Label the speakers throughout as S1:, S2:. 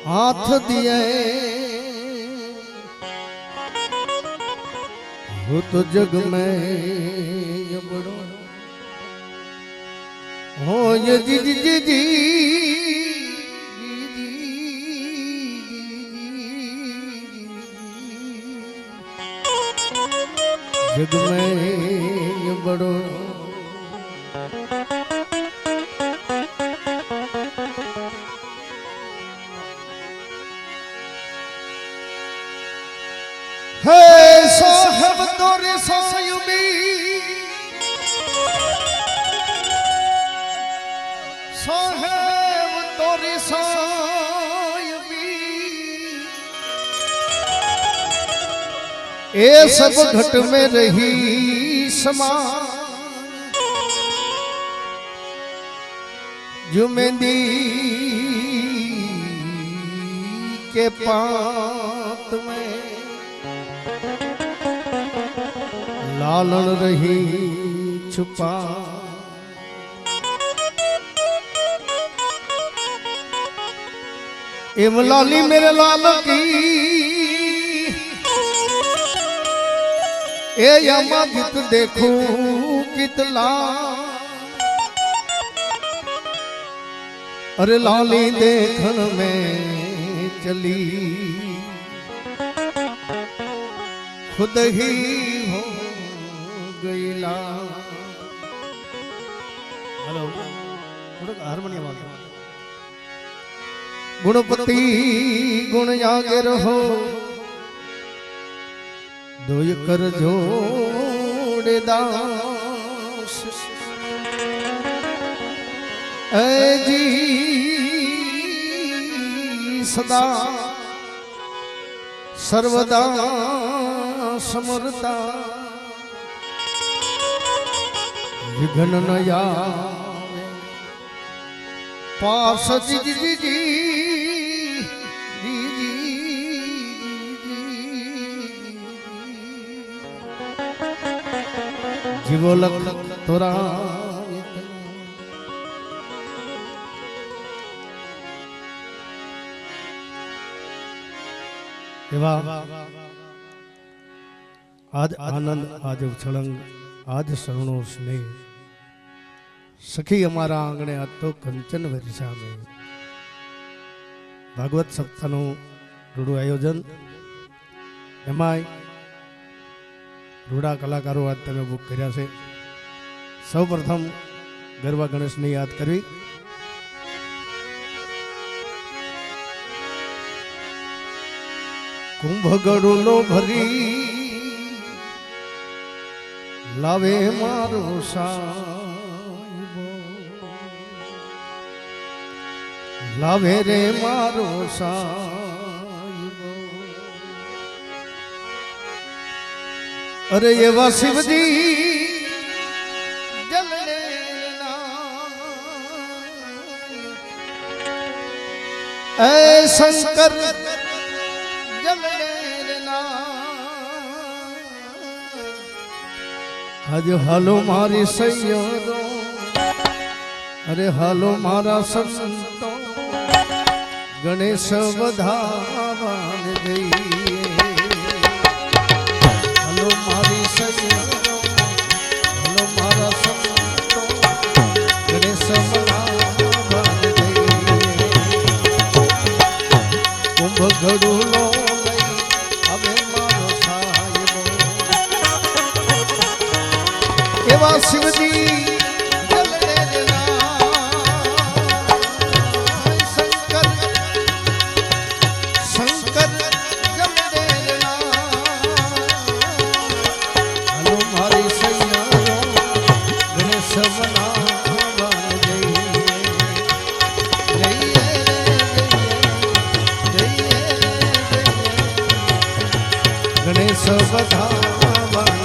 S1: हाथ दिए हो तो जग में ये बड़ो हो ये जी जी जी जी जग में ये बड़ो है साहब तोरे सायुमी साहब तोरे सायुमी ए सब घट में रही समा जो मेहंदी के पात में लालन रही छुपा एम लाली मेरे लाल की ए यमा जित देखूं कितला अरे लाली देखन में चली खुद ही हो गईला। हेलो थोड़ा हारमोनियम वाला गुणपति गुण जागे रहो दोय कर जोड़े दास ऐ जी सदा सर्वदा समरता विघ्न न आवे पास जी जी जी जी जीवो लख तोरा आज आनंद आज उछलंग आज शरणो स्नेह सखी हमारा आंगणे आज तो कंचन वर्षा में भागवत सप्ताहનું રૂડું આયોજન એમાં રૂડા કલાકારો આજ તમે બુક કર્યા છે। સૌ પ્રથમ ગરબા ગણેશને યાદ કરવી। કુંભ ગળુલો ભરી લાવે મારો સાહેબો લાવે રે મારો સાહેબો अरे ये वा शिवजी जल लेना ऐ शंकर जल लेना आज हालो मारी सैयदो अरे हालो मारा संतो गणेश वधावान गई मारी सैयदो हलो मारा संतो गणेश वधावान गई कुंभ गड़ुलो लई हवे मारो साहिबो एवा शिवजी जल लेना शंकर शंकर जल लेना हलो मारी सैयदो गणेश वधावान गई गणेश वधावान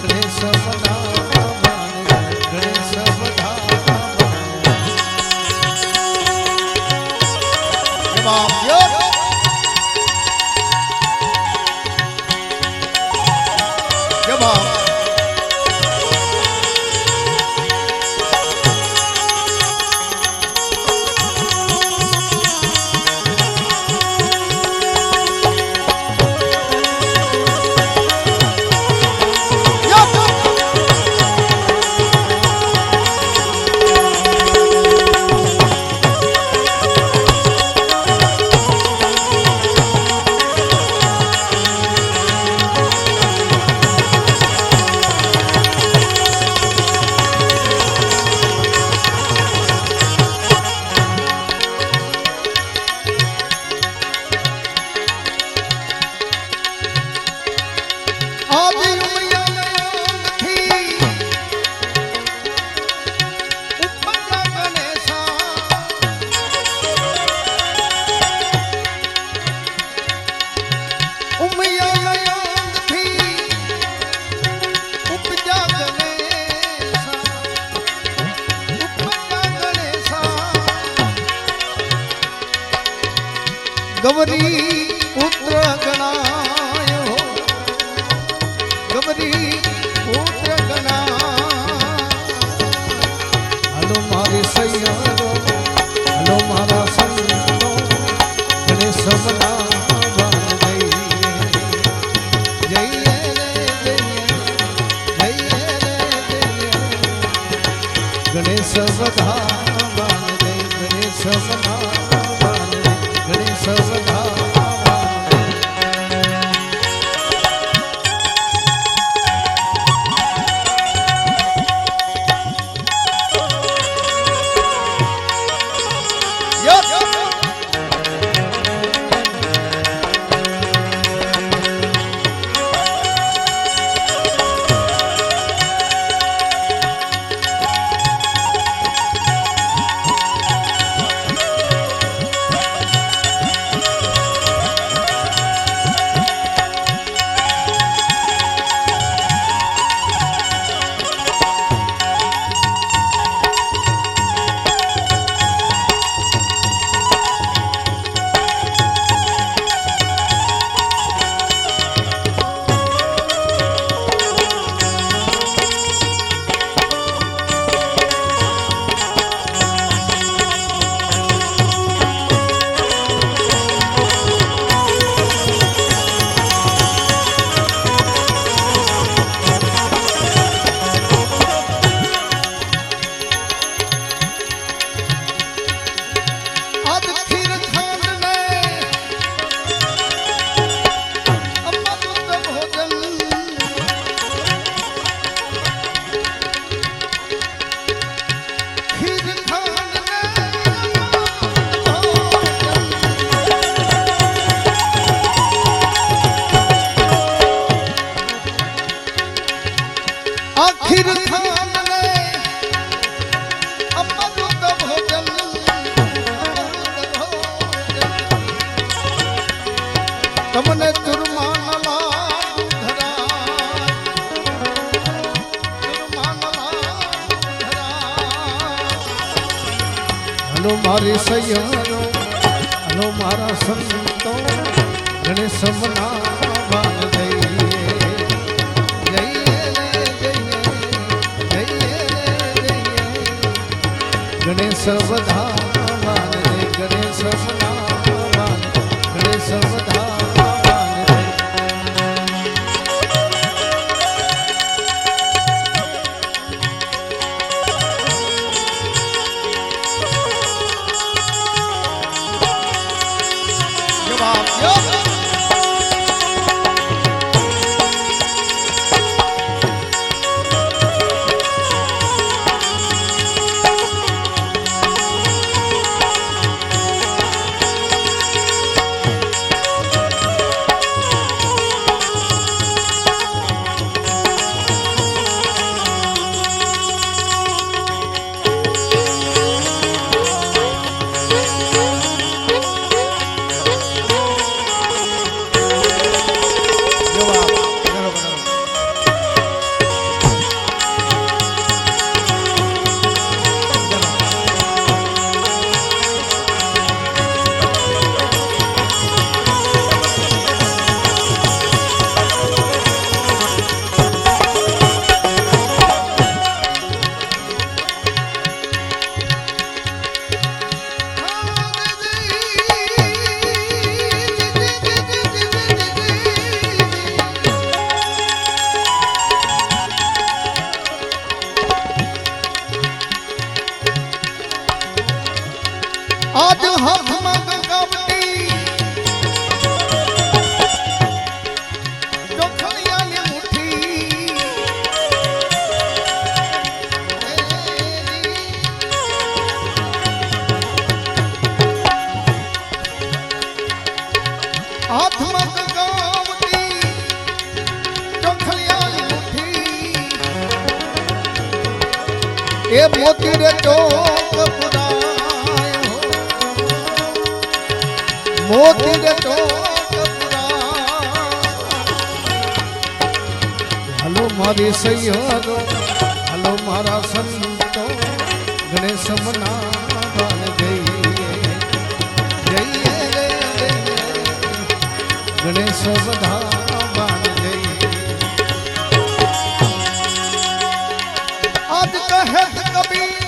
S1: गणेश वधावान गणेश वधावान बाप यो क्या बाप ગવરી પુત્ર ગણાયો ગવરી પુત્ર ગણા હલો મારી સૈયરો હલો મારા સંતો ગણેશ મના ગણેશ વધાવાન દે ગણેશ વધાવાન દે ગણેશ વધાવાન આખિર ખાન ને અમૃત ભોજન તમને ચુરમાન લાડુ ધરાય ચુરમાન લાડુ ધરાય હલો મારી સૈયરો હલો મારા સંતો ગણેશ મનાવાન દે ગણેશ વધાવાન દે ગણેશ મનાવાન ગણેશ વધાવાન દે જવાબ आज हाथમાં ગંગાવતી જોખણિયાની મુઠ્ઠી હાથમાં ગંગાવતી જોખણિયાની મુઠ્ઠી એ મોતી રે ચોક મોતી રે હલો મારી સૈયરો હલો મારા સંતો ગણેશ મનાવાન જઈએ જઈએ રે ગણેશ બધા બાંધે આજ કહે કબીર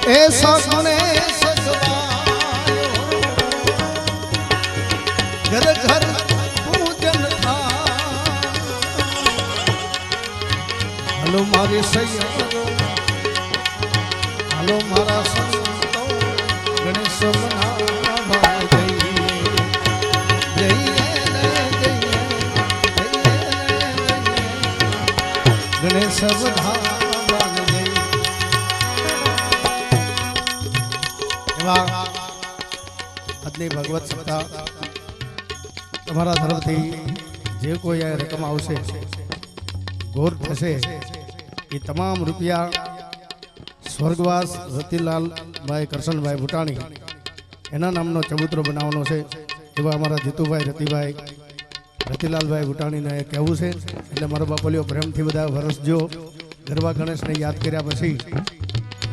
S1: ऐसा गणेश घर घर पूजन था हलो मारे सैयदो हलो मारा संतो गणेश मनावा गणेश बधा આજની ભગવત સત્તા તમારા તરફથી જે કોઈ આ રકમ આવશે ગોર થશે એ તમામ રૂપિયા સ્વર્ગવાસ રતિલાલભાઈ કરશનભાઈ ભૂટાણી એના નામનો ચબૂતરો બનાવવાનો છે એવા અમારા જીતુભાઈ રતિભાઈ રતિલાલભાઈ ભૂટાણીને કહેવું છે એટલે મારો બાપલીઓ પ્રેમથી બધા વરસજો ગરબા ગણેશને યાદ કર્યા પછી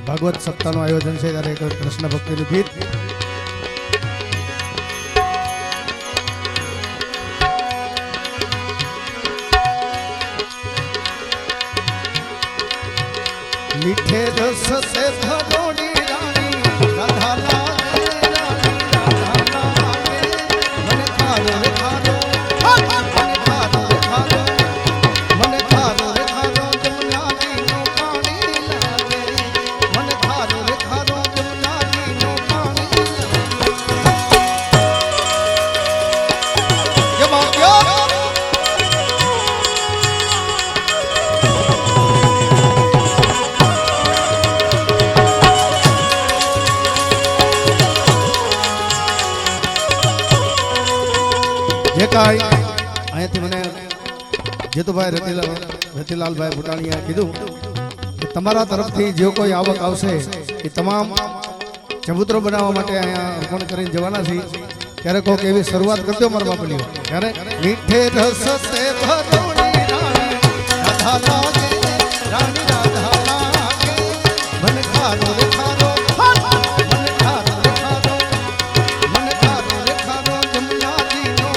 S1: ભાગવત સપ્તાહનું આયોજન છે ત્યારે એક કૃષ્ણ ભક્તિનું ગીત મીઠે રસ સે ભરોડી રાણી રાધા લાગે રાધા લાગે મને ખારો રે ખારો મને ખારો રે ખારો મને ખારો રે ખારો જમનાજીનો પાણી લાગે મને ખારો રે ખારો જમનાજીનો પાણી લાગે જમા જે કાંઈ અહીંયાથી મને જીતુભાઈ રતિલાલભાઈ ભૂટાણીએ કીધું કે તમારા તરફથી જે કોઈ આવક આવશે એ તમામ ચબૂતરો બનાવવા માટે અહીંયા અર્પણ કરીને જવાના છે ત્યારે કોઈક એવી શરૂઆત કરજો મારા બાપલીઓ ત્યારે મીઠે રસ સે ભરોડી રાણી રાધા લાગે રાણી રાધા લાગે મને ખારો રે ખારો મને ખારો રે ખારો મને ખારો રે ખારો જમનાજીનો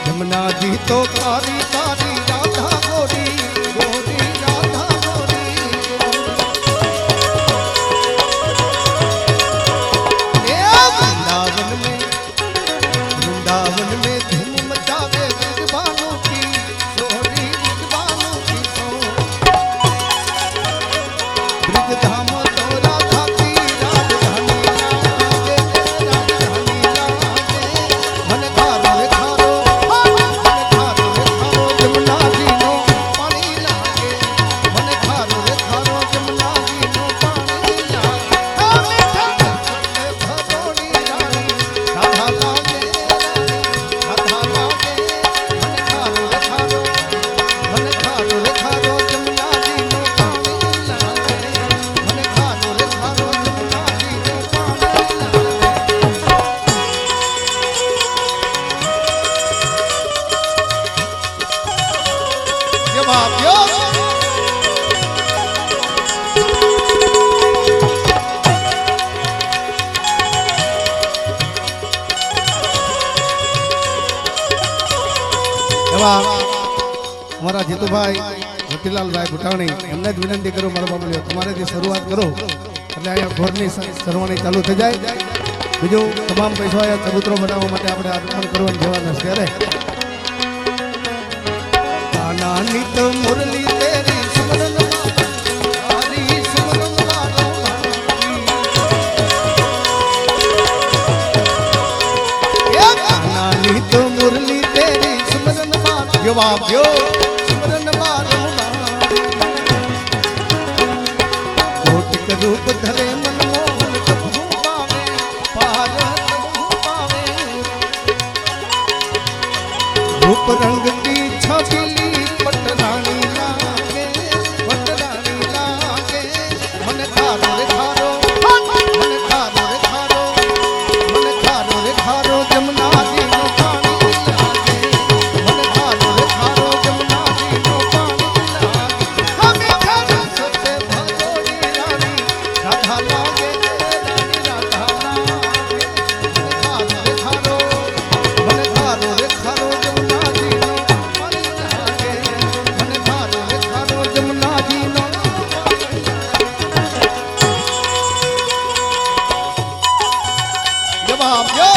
S1: जमुनाजी तो कारी कारी राधा गोरी गोरी राधा गोरी અમારા જીતુભાઈ રતિલાલભાઈ ભૂટાણી એમને જ વિનંતી કરું મારા બાબુ તમારેથી શરૂઆત કરો એટલે અહીંયા ઘોરની સરવાણી ચાલુ થઈ જાય બીજું તમામ પૈસા અહીંયા ચબૂતરો બનાવવા માટે આપણે અર્પણ કરવાની જવાના છે ત્યારે નાની તો મુરલી તેરી સુમરન મારી સુમરન નાની તો મુરલી તેરી સુમરન મારી જવાબ દો સુમરન મારો કોટિક રૂપ ધરે મનમોહન કબહુ પાવે પાર કબહુ પાવે રૂપ રંગ કી છબીલી પટરાણી લાગે મને ખારો રે ખારો મને ખારો રે ખારો મને ખારો રે ખારો જમનાજી નો પાણી લાગે મને ખારો રે ખારો જમનાજી નો પાણી લાગે હમે ખારો સતે ભગોરી રાની રાધા લાગે રાની રાધા લાગે મને ખારો રે ખારો જમનાજી નો પાણી લાગે મને ખારો રે ખારો જમનાજી નો જવાબ દો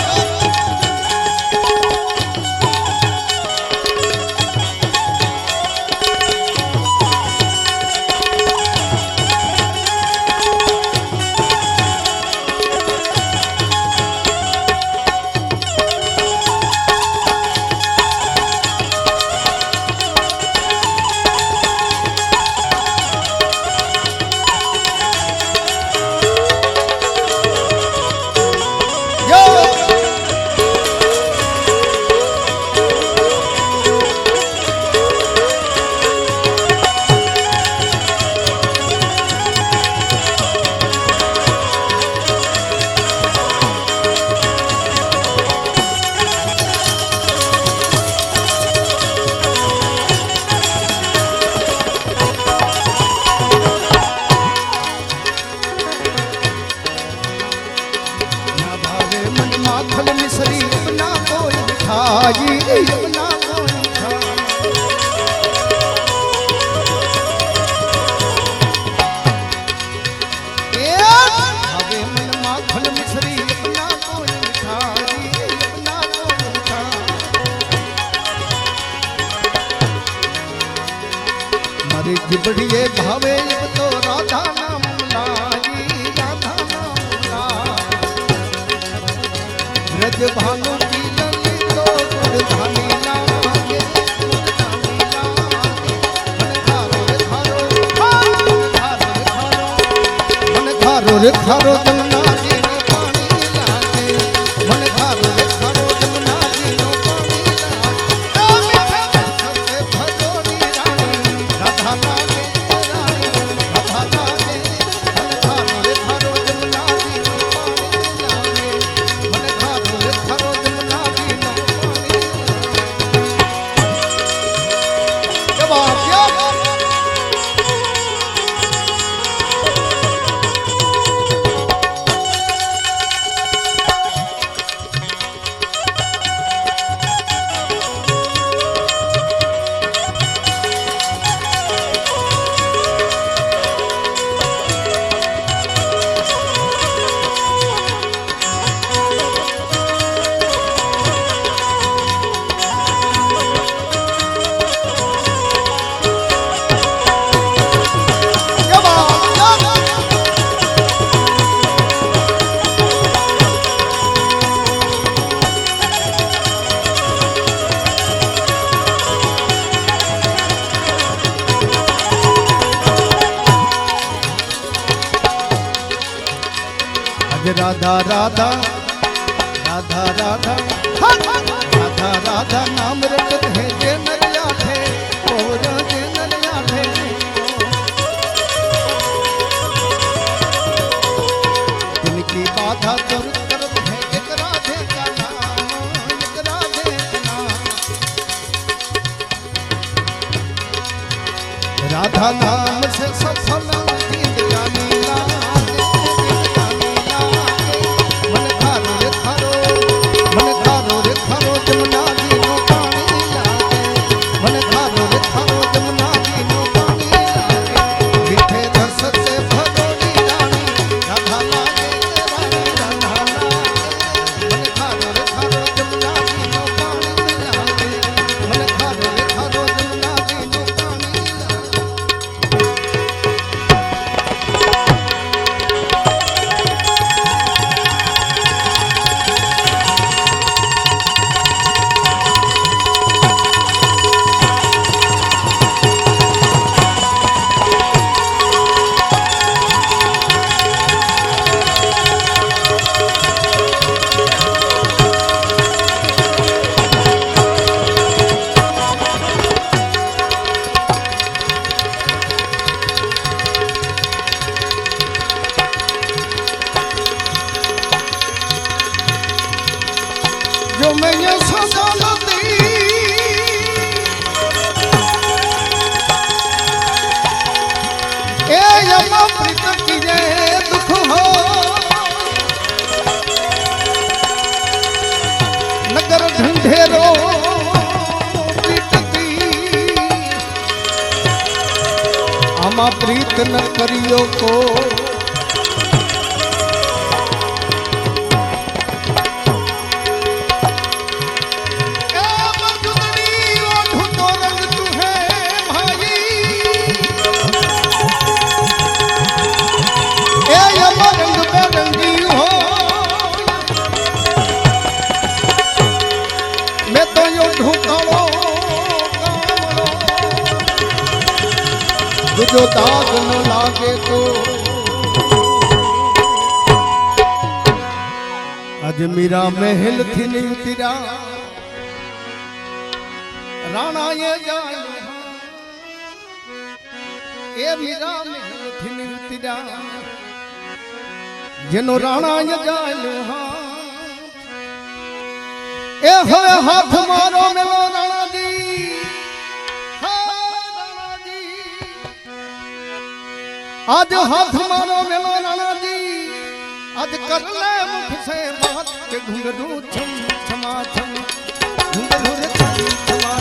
S1: माखन मिसरी अपना कोई खाई अपना कोई खावे मन माखन मिसरी अपना कोई खाई अपना कोई खा मारी जिबड़िए भावे अब तो राधा नाम लाई राधा नाम लाई रज भानु की लली तो धानी लागे मन खारो रे खारो मन खारो रे खारो जमनाजी नो पानी लागे मन खारो रे खारो जमनाजी नो पानी लागे सते भगोरी रानी राधा लागे राधा लागे मन खारो रे खारो जमनाजी नो पानी लागे मन खारो रे खारो जमनाजी नो पानी जवाब दिया राधा राधा राधा राधा राधा राधा नाम रखत है जे नरिया थे और जे नरिया थे जिनकी बाधा दूर करत है एक राधे का नाम एक राधे का नाम राधा नाम से सफल जिंदगानी मन खारो रे खारो जमनाजी नो पानी लागे न करियो को जो दाग न लागे तो आज मीरा महल थी नहीं उतरा राणा ये जाए ए मीरा महल थी नहीं उतरा जेनो राणा ये जाए ए हो हाथ मारो मेलो राणा दी आज हाथ मारो मेलो राणा जी आज कर ले मुख से बात के घुंघरू छम छमा छम घुंघरू छम छमा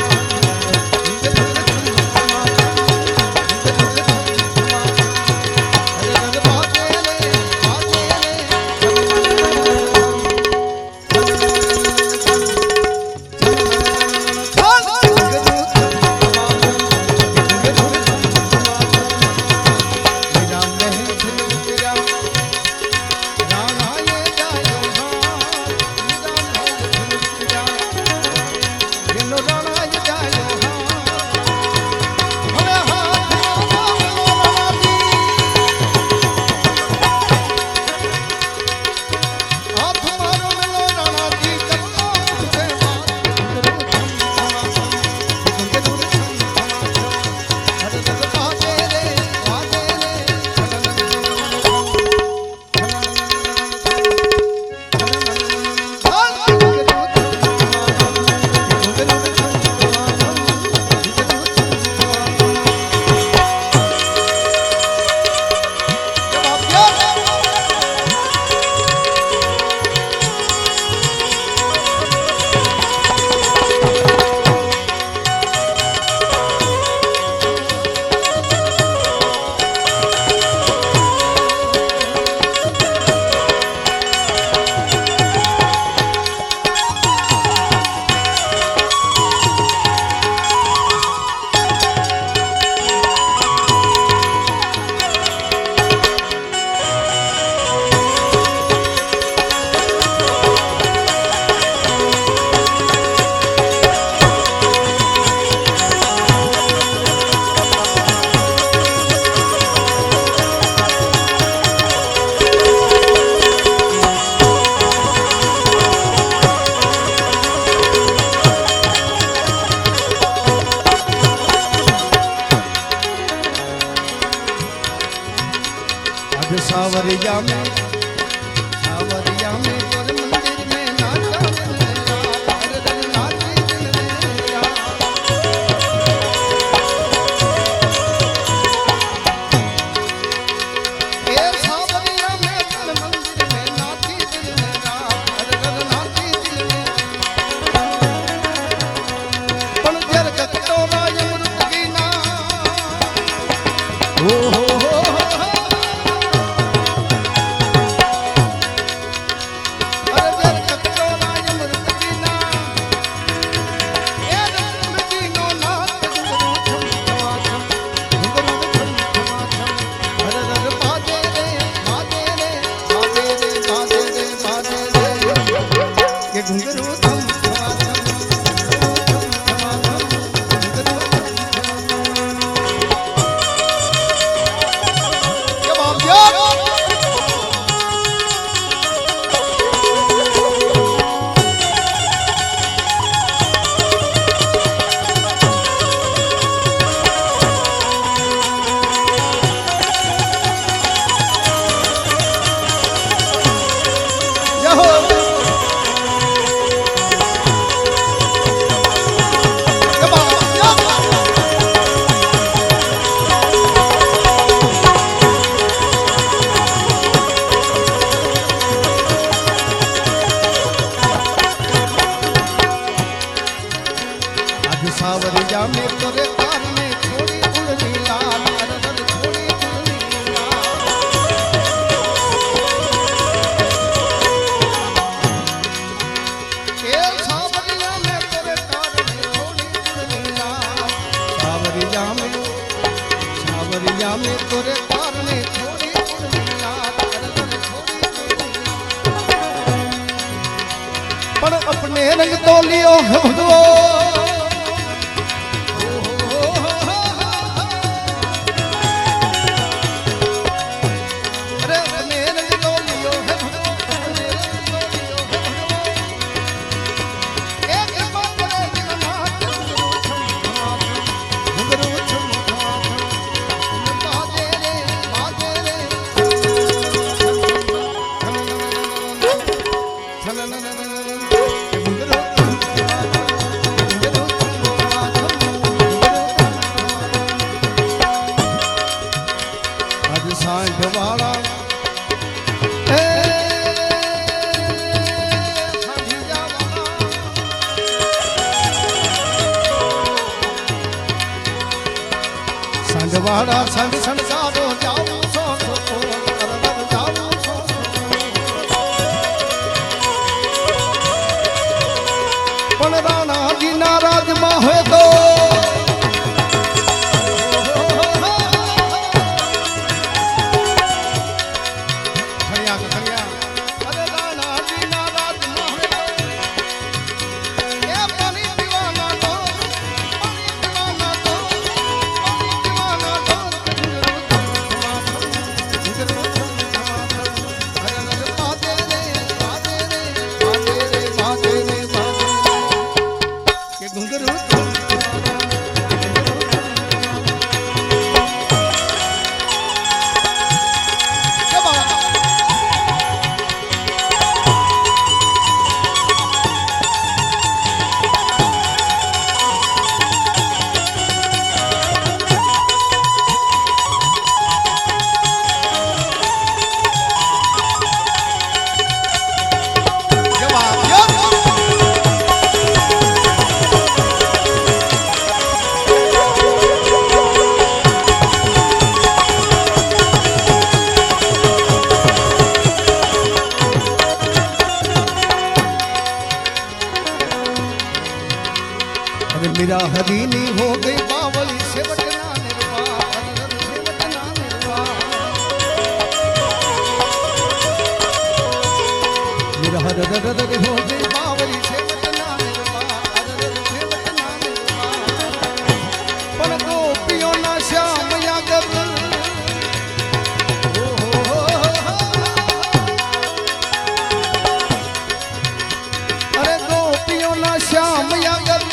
S1: सावरिया में तोर मंदिर में नाचा नाची ए सावरिया में तोर मंदिर में नाची नाची पण जर कतो राय मृत की ना हो सावरिया में तोरे कान में छोड़ी उड़नी लाल छोड़ी उड़नी पर अपने रंग तो लियो है भगवान वाड़ा संग संसारो जाऊं सो जाऊं सो पण राणा जी नाराज मां होए तो मेरा हदीनी हो गई बावली से बटना निर्वाह मेरा हदीनी हो गई बावली से बटना निर्वाह पण गोपियों ना श्याम यागर अरे गोपियों ना श्याम यागर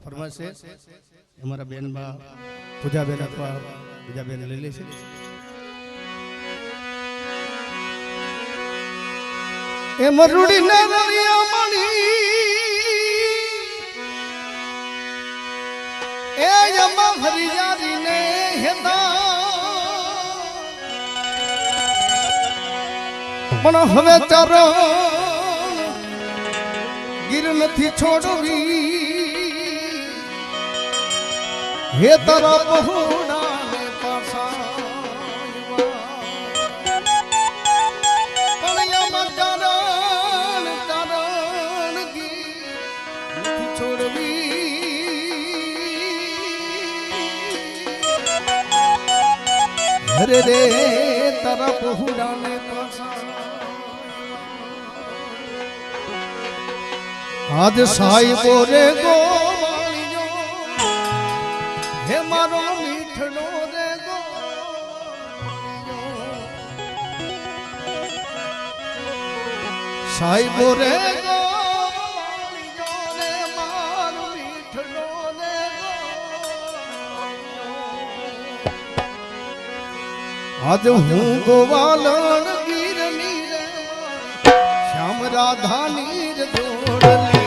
S1: ફરમાશે અમારા બેન બા પૂજાબેન અથવા બીજાબેન લઈ લેશે એ મરુડી ને દરિયા મણી એ યમા હરિયારી ને હેદા પણ હવે ચરણ ગીર નથી છોડવી हे तारा बहुड़ा ने पासा पड़िया मचारण चरण की छोड़वी हरे रे तारा बहुड़ा ने पासा आज साई बोरे गो हे मारो मीठड़ो रे गो साहिबो रे गो रे मारो मीठड़ो रे गो आज हूँ गोवालन गिर नीरे श्याम राधा नीर जोड़ली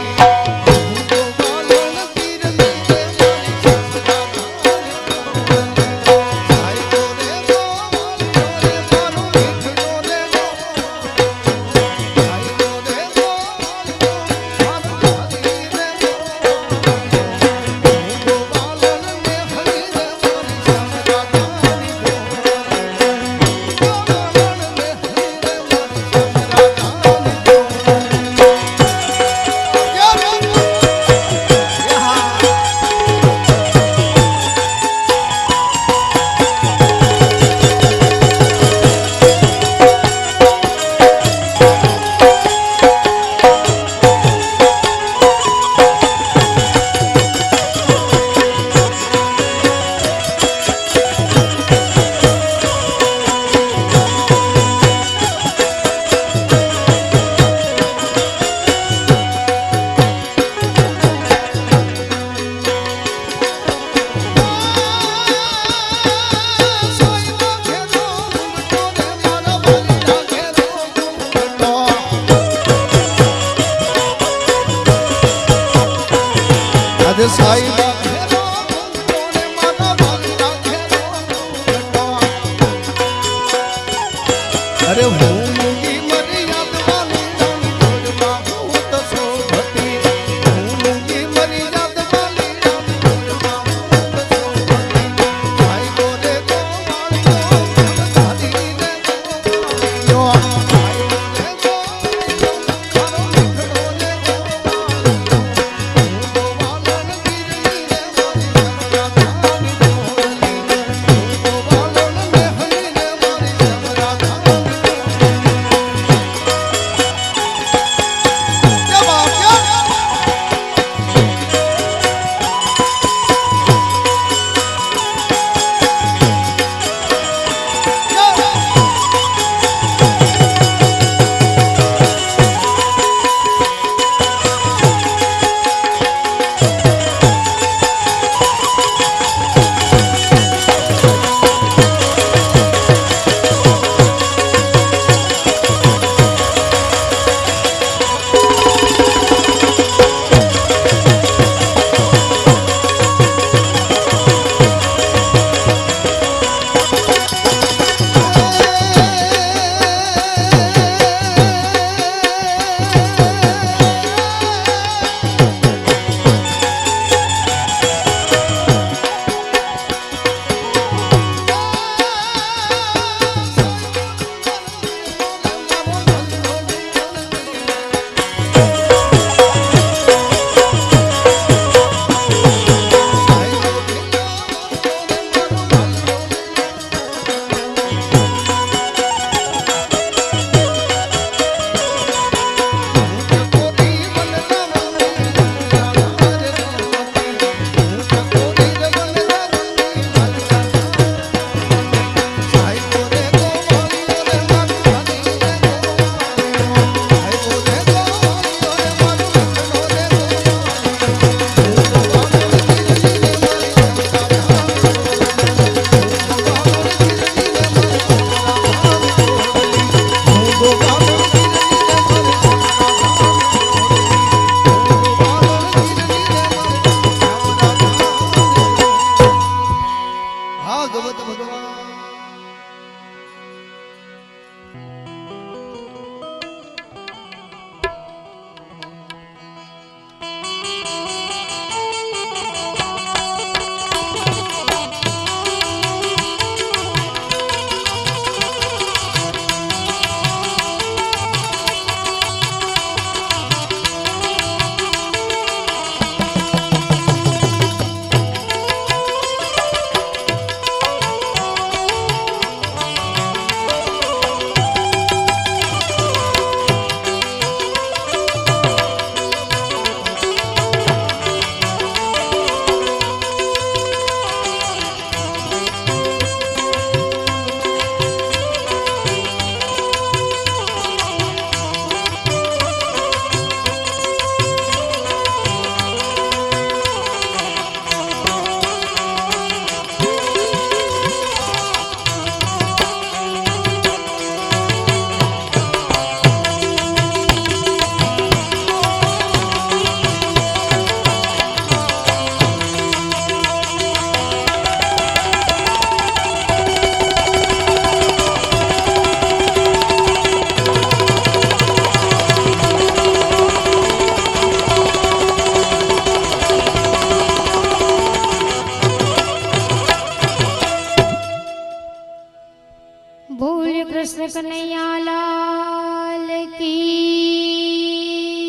S2: कृष्ण कन्हैया लाल की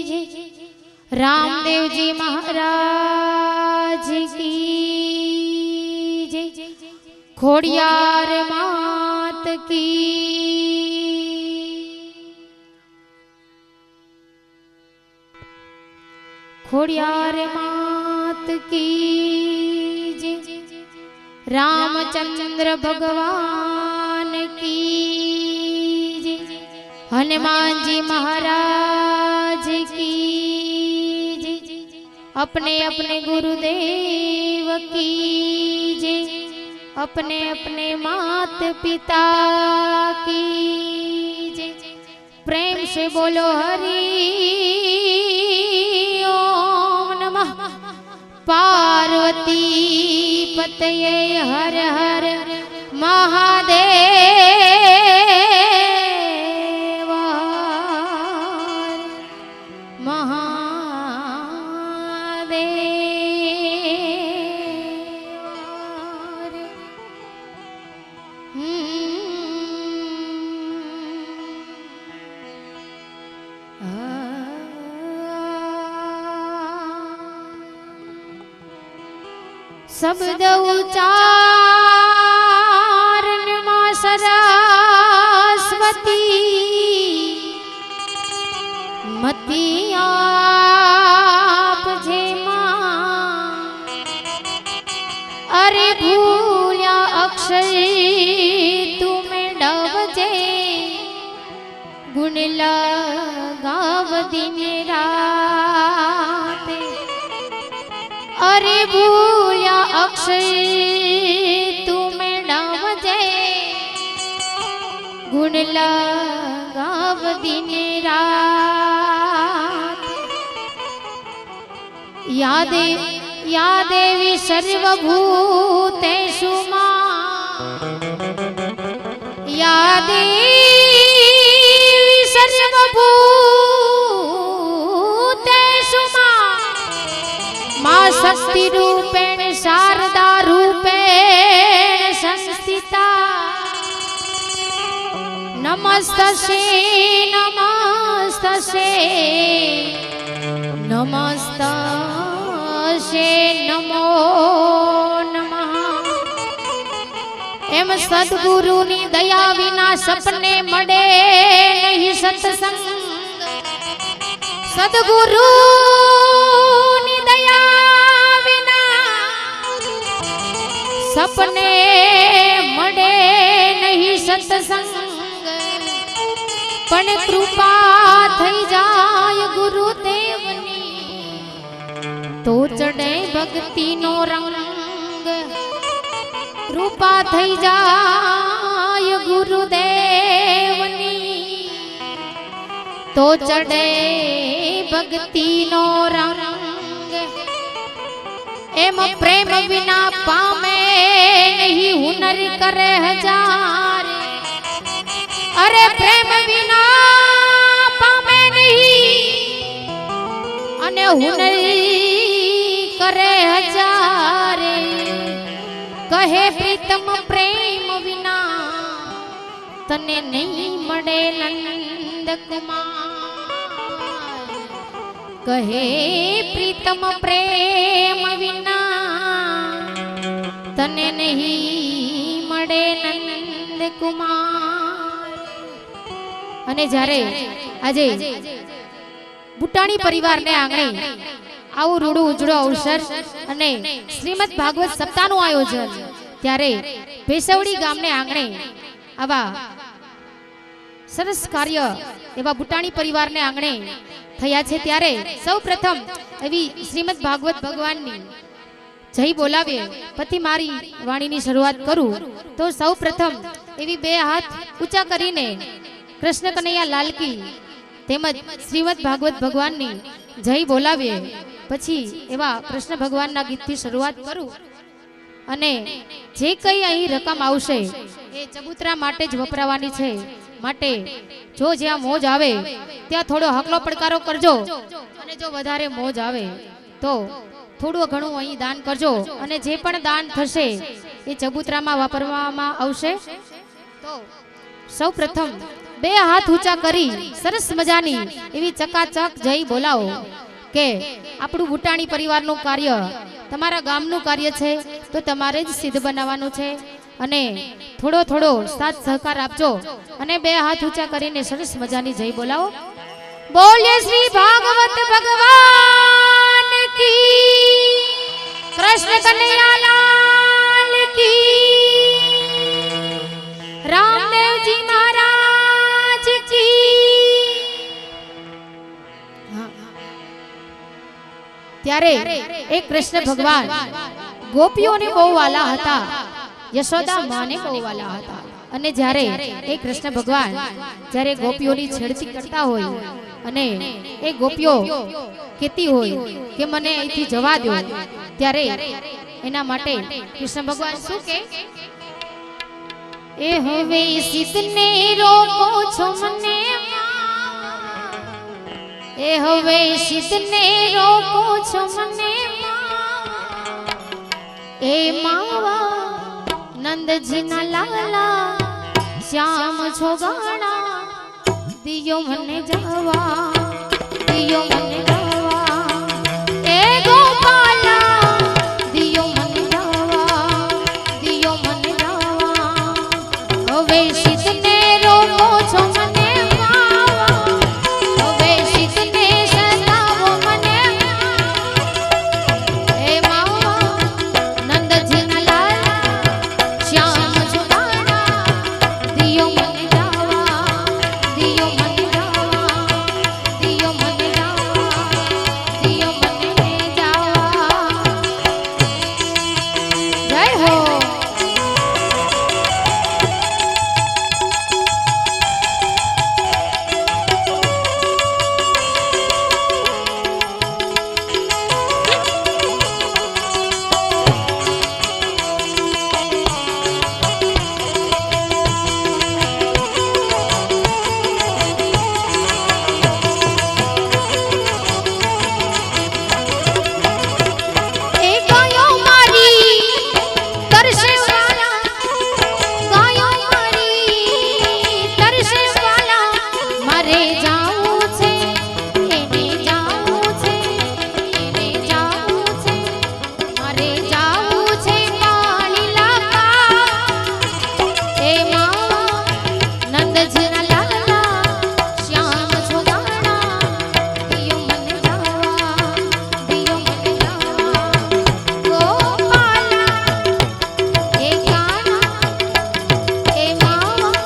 S2: जय। रामदेव जी महाराज की जय। खोड़ियार मात की। खोड़ियार मात की जय। रामचंद्र भगवान की जय। हनुमान जी महाराज की जय। अपने अपने गुरुदेव की जय। अपने अपने मात पिता की जय। प्रेम से बोलो हरि ओम नमः पार्वती पतये हर हर महादेव महादेव। शब्द उच्चारण मां सरस्वती मति आप जे मां। अरे भूल्या अक्षर तुम्हें डवजे गुण लगाव दिन रात। अरे भूल्या अक्षर तुम्हें डवजे गुण लगाव दिन रात। या देवी सर्वभूतेषु मां। या देवी सर्वभूतेषु मां। मां शक्ति रूपेण शारदा रूपेण संस्थिता। नमस्तस्यै नमस्तस्यै नमस्तस्यै नमो नमः। एम सद्गुरुनी दया विना सपने मळे नहीं सत्संग। सद्गुरुनी दया विना सपने मळे नहीं सत्संग। पण कृपा थई जाय गुरुदेवनी तो चढ़े भक्ति नो रंग। कृपा थई जाय गुरुदेवनी तो चढ़े भक्ति नो रंग। एम प्रेम विना पामे नहीं हुनर करे हजार। अरे प्रेम विना पामे नहीं अने हुनर करे हजार। कहे प्रीतम प्रेम विना तने नहीं मळे नंद कुमार। कहे प्रीतम प्रेम विना तने नहीं मळे नंद कुमार। अने जारे आजे बूटाणी परिवार ने आंगणे आવું રૂડું ઉજળો અવસર અને શ્રીમદ ભાગવત સપ્તાહનું આયોજન ત્યારે ભેસવડી ગામને આંગણે આવા સરસ કાર્ય એવા બુટાણી પરિવારને આંગણે થયા છે ત્યારે સૌપ્રથમ એવી શ્રીમદ ભાગવત ભગવાનની જય બોલાવે પછી મારી વાણીની શરૂઆત કરું તો સૌપ્રથમ એવી બે હાથ ઊંચા કરીને કૃષ્ણ કનૈયા લાલ કી તેમજ શ્રીમદ ભાગવત ભગવાનની જય બોલાવે પછી એવા કૃષ્ણ ભગવાનના ગીતથી શરૂઆત કરું અને જે કંઈ અહીં રકમ આવશે એ ચબૂતરા માટે જ વપરાવાની છે માટે જો જ્યાં મોજ આવે ત્યાં થોડો હકલો પડકારો કરજો અને જો વધારે મોજ આવે તો થોડું ઘણું અહીં દાન કરજો અને જે પણ દાન થશે એ ચબૂતરામાં વાપરવામાં આવશે તો સૌ પ્રથમ બે હાથ ઊંચા કરી સરસ મજાની એવી ચકાચક જય બોલાવો કે આપણું ભૂટાણી પરિવારનું કાર્ય તમારા ગામનું કાર્ય છે તો તમારે જ સિદ્ધ બનાવવાનું છે અને થોડો થોડો સાથ સહકાર આપજો અને બે હાથ ઊંચા કરીને સરસ મજાની જય બોલાવો. બોલે શ્રી ભાગવત ભગવાન કી, કૃષ્ણ કનૈયાલાલ કી, રામદેવજી મહારાજ કી. ત્યારે એક કૃષ્ણ ભગવાન ગોપીઓને બહુ વાલા હતા, યશોદા માને બહુ વાલા હતા. અને જ્યારે એ કૃષ્ણ ભગવાન જ્યારે ગોપીઓની છેડતી કરતા હોય અને એ ગોપીઓ કહેતી હોય કે મને અહીંથી જવા દો, ત્યારે એના માટે કૃષ્ણ ભગવાન શું કહે? એ હવે સીતને રોકો છો મને, એ હવે સીતને રોકો છો મને, એ માવા નંદજીના લાલા શ્યામ છોગાણા, દિયો મને જવા, દિયો મને જવા, એ ગોપાલા દિયો મને જવા, દિયો મને જવા. હવે શીતને રોકો છો મને માવા, હવે શીતને સતાવો મને, એ માવા નંદજીના લાલા શ્યામ છોગાણા, દિયો મને જવા, દિયો મને જવા, દિયો મને જવા, દિયો મને જવા. જય હો. એ ગાયો મારી તરસે વાલા, ગાયો મારી તરસે વાલા, મારે જાવું છે, એને જાવું છે, એને જાવું છે, મારે જાવું છે પાણી લાકા, એ માવા નંદજીના લાલા શ્યામ છોગાણા, દિયો મને જવા, દિયો મને જવા, ગોપાલા એ ગાના, એ માવા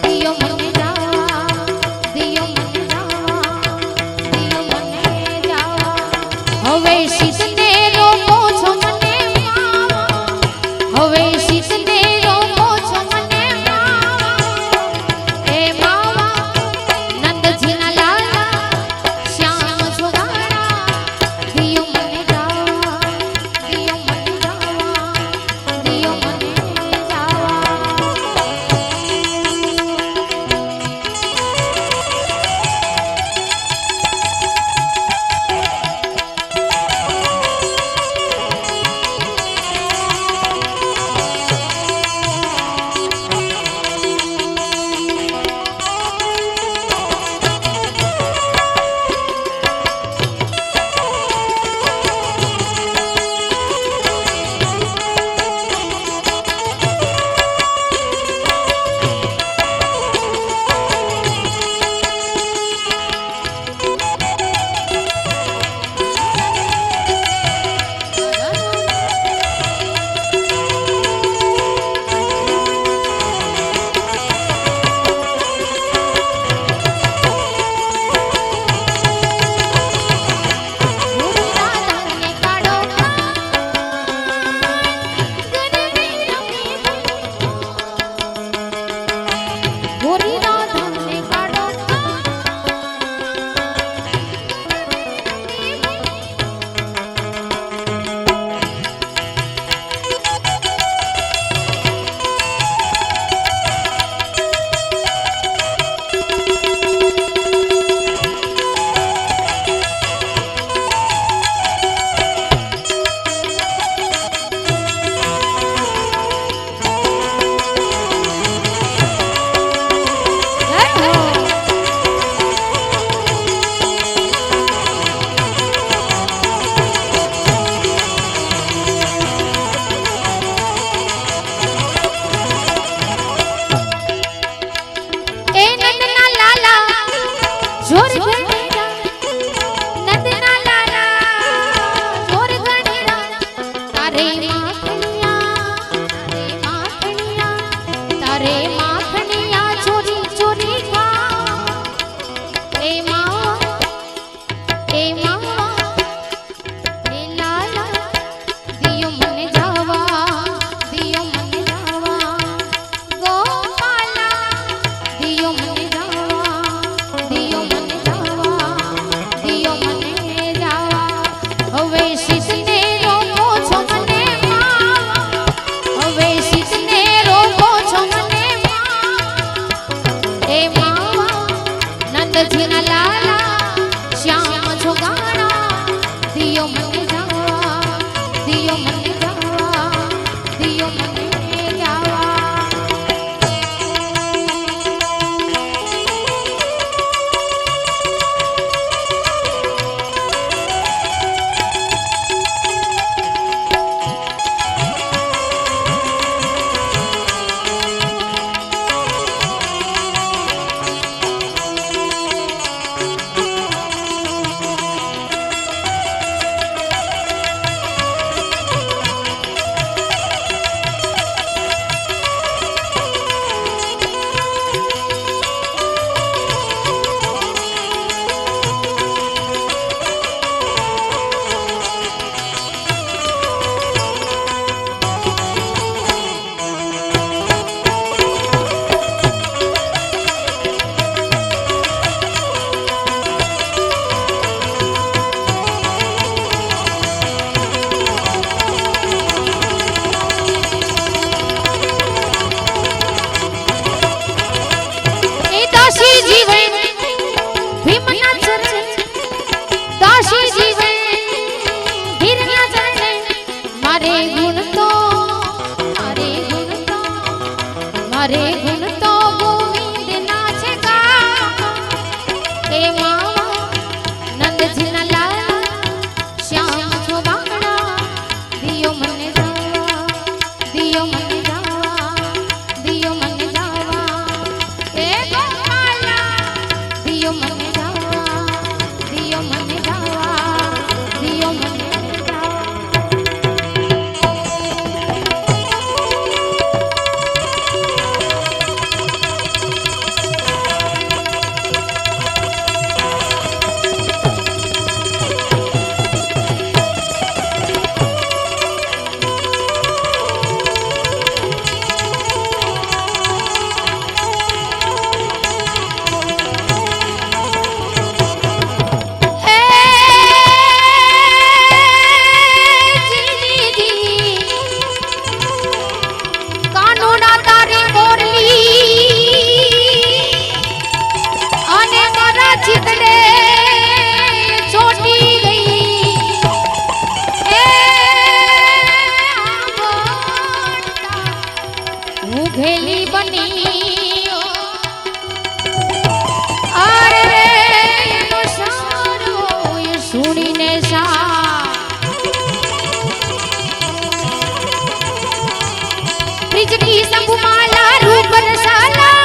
S2: દિયો મને જવા, દિયો મને જવા, દિયો મને જવા. હવે શીતને રોકો છો મને માવા, હવે શીતને રોકો છો મને માવા, એ માવા નંદજીના લાલા શ્યામ છોગાણા, દિયો મને જવા, દિયો મને જવા, દિયો મને જવા. अरे माखनिया चोरी चोरी खा ए मावा ए मावा ए लाला दियो मन जावा दियो मन जावा गोपाला दियो मन जावा दियो मन जावा दियो मन जावा હવે શીતને રોકો છો મને માવા હવે શીતને રોકો છો મને માવા એ માવા નંદજીના લાલા શ્યામ છો ગાણા દિયો મને જાવા દિયો મને જાવા દિયો મને જાવા દાસી જીવન ભીમના ચરણે દાસી જીવન ધીરના ચરણે મારે ગુણ તો ગોવિંદના છે ગા એ માવા નંદજીના લાલા શ્યામ છો બાંગડા દિયો મને જાવા દિયો મને જાવા દિયો મને જાવા એ દિયો મને જાવા દિયો મને જાવા દિયો મને જાવા ઘેલી બની અરે રે એનો સારો એ સુણીને સા પ્રિજકી સંગુમાલા રૂપ રસાલા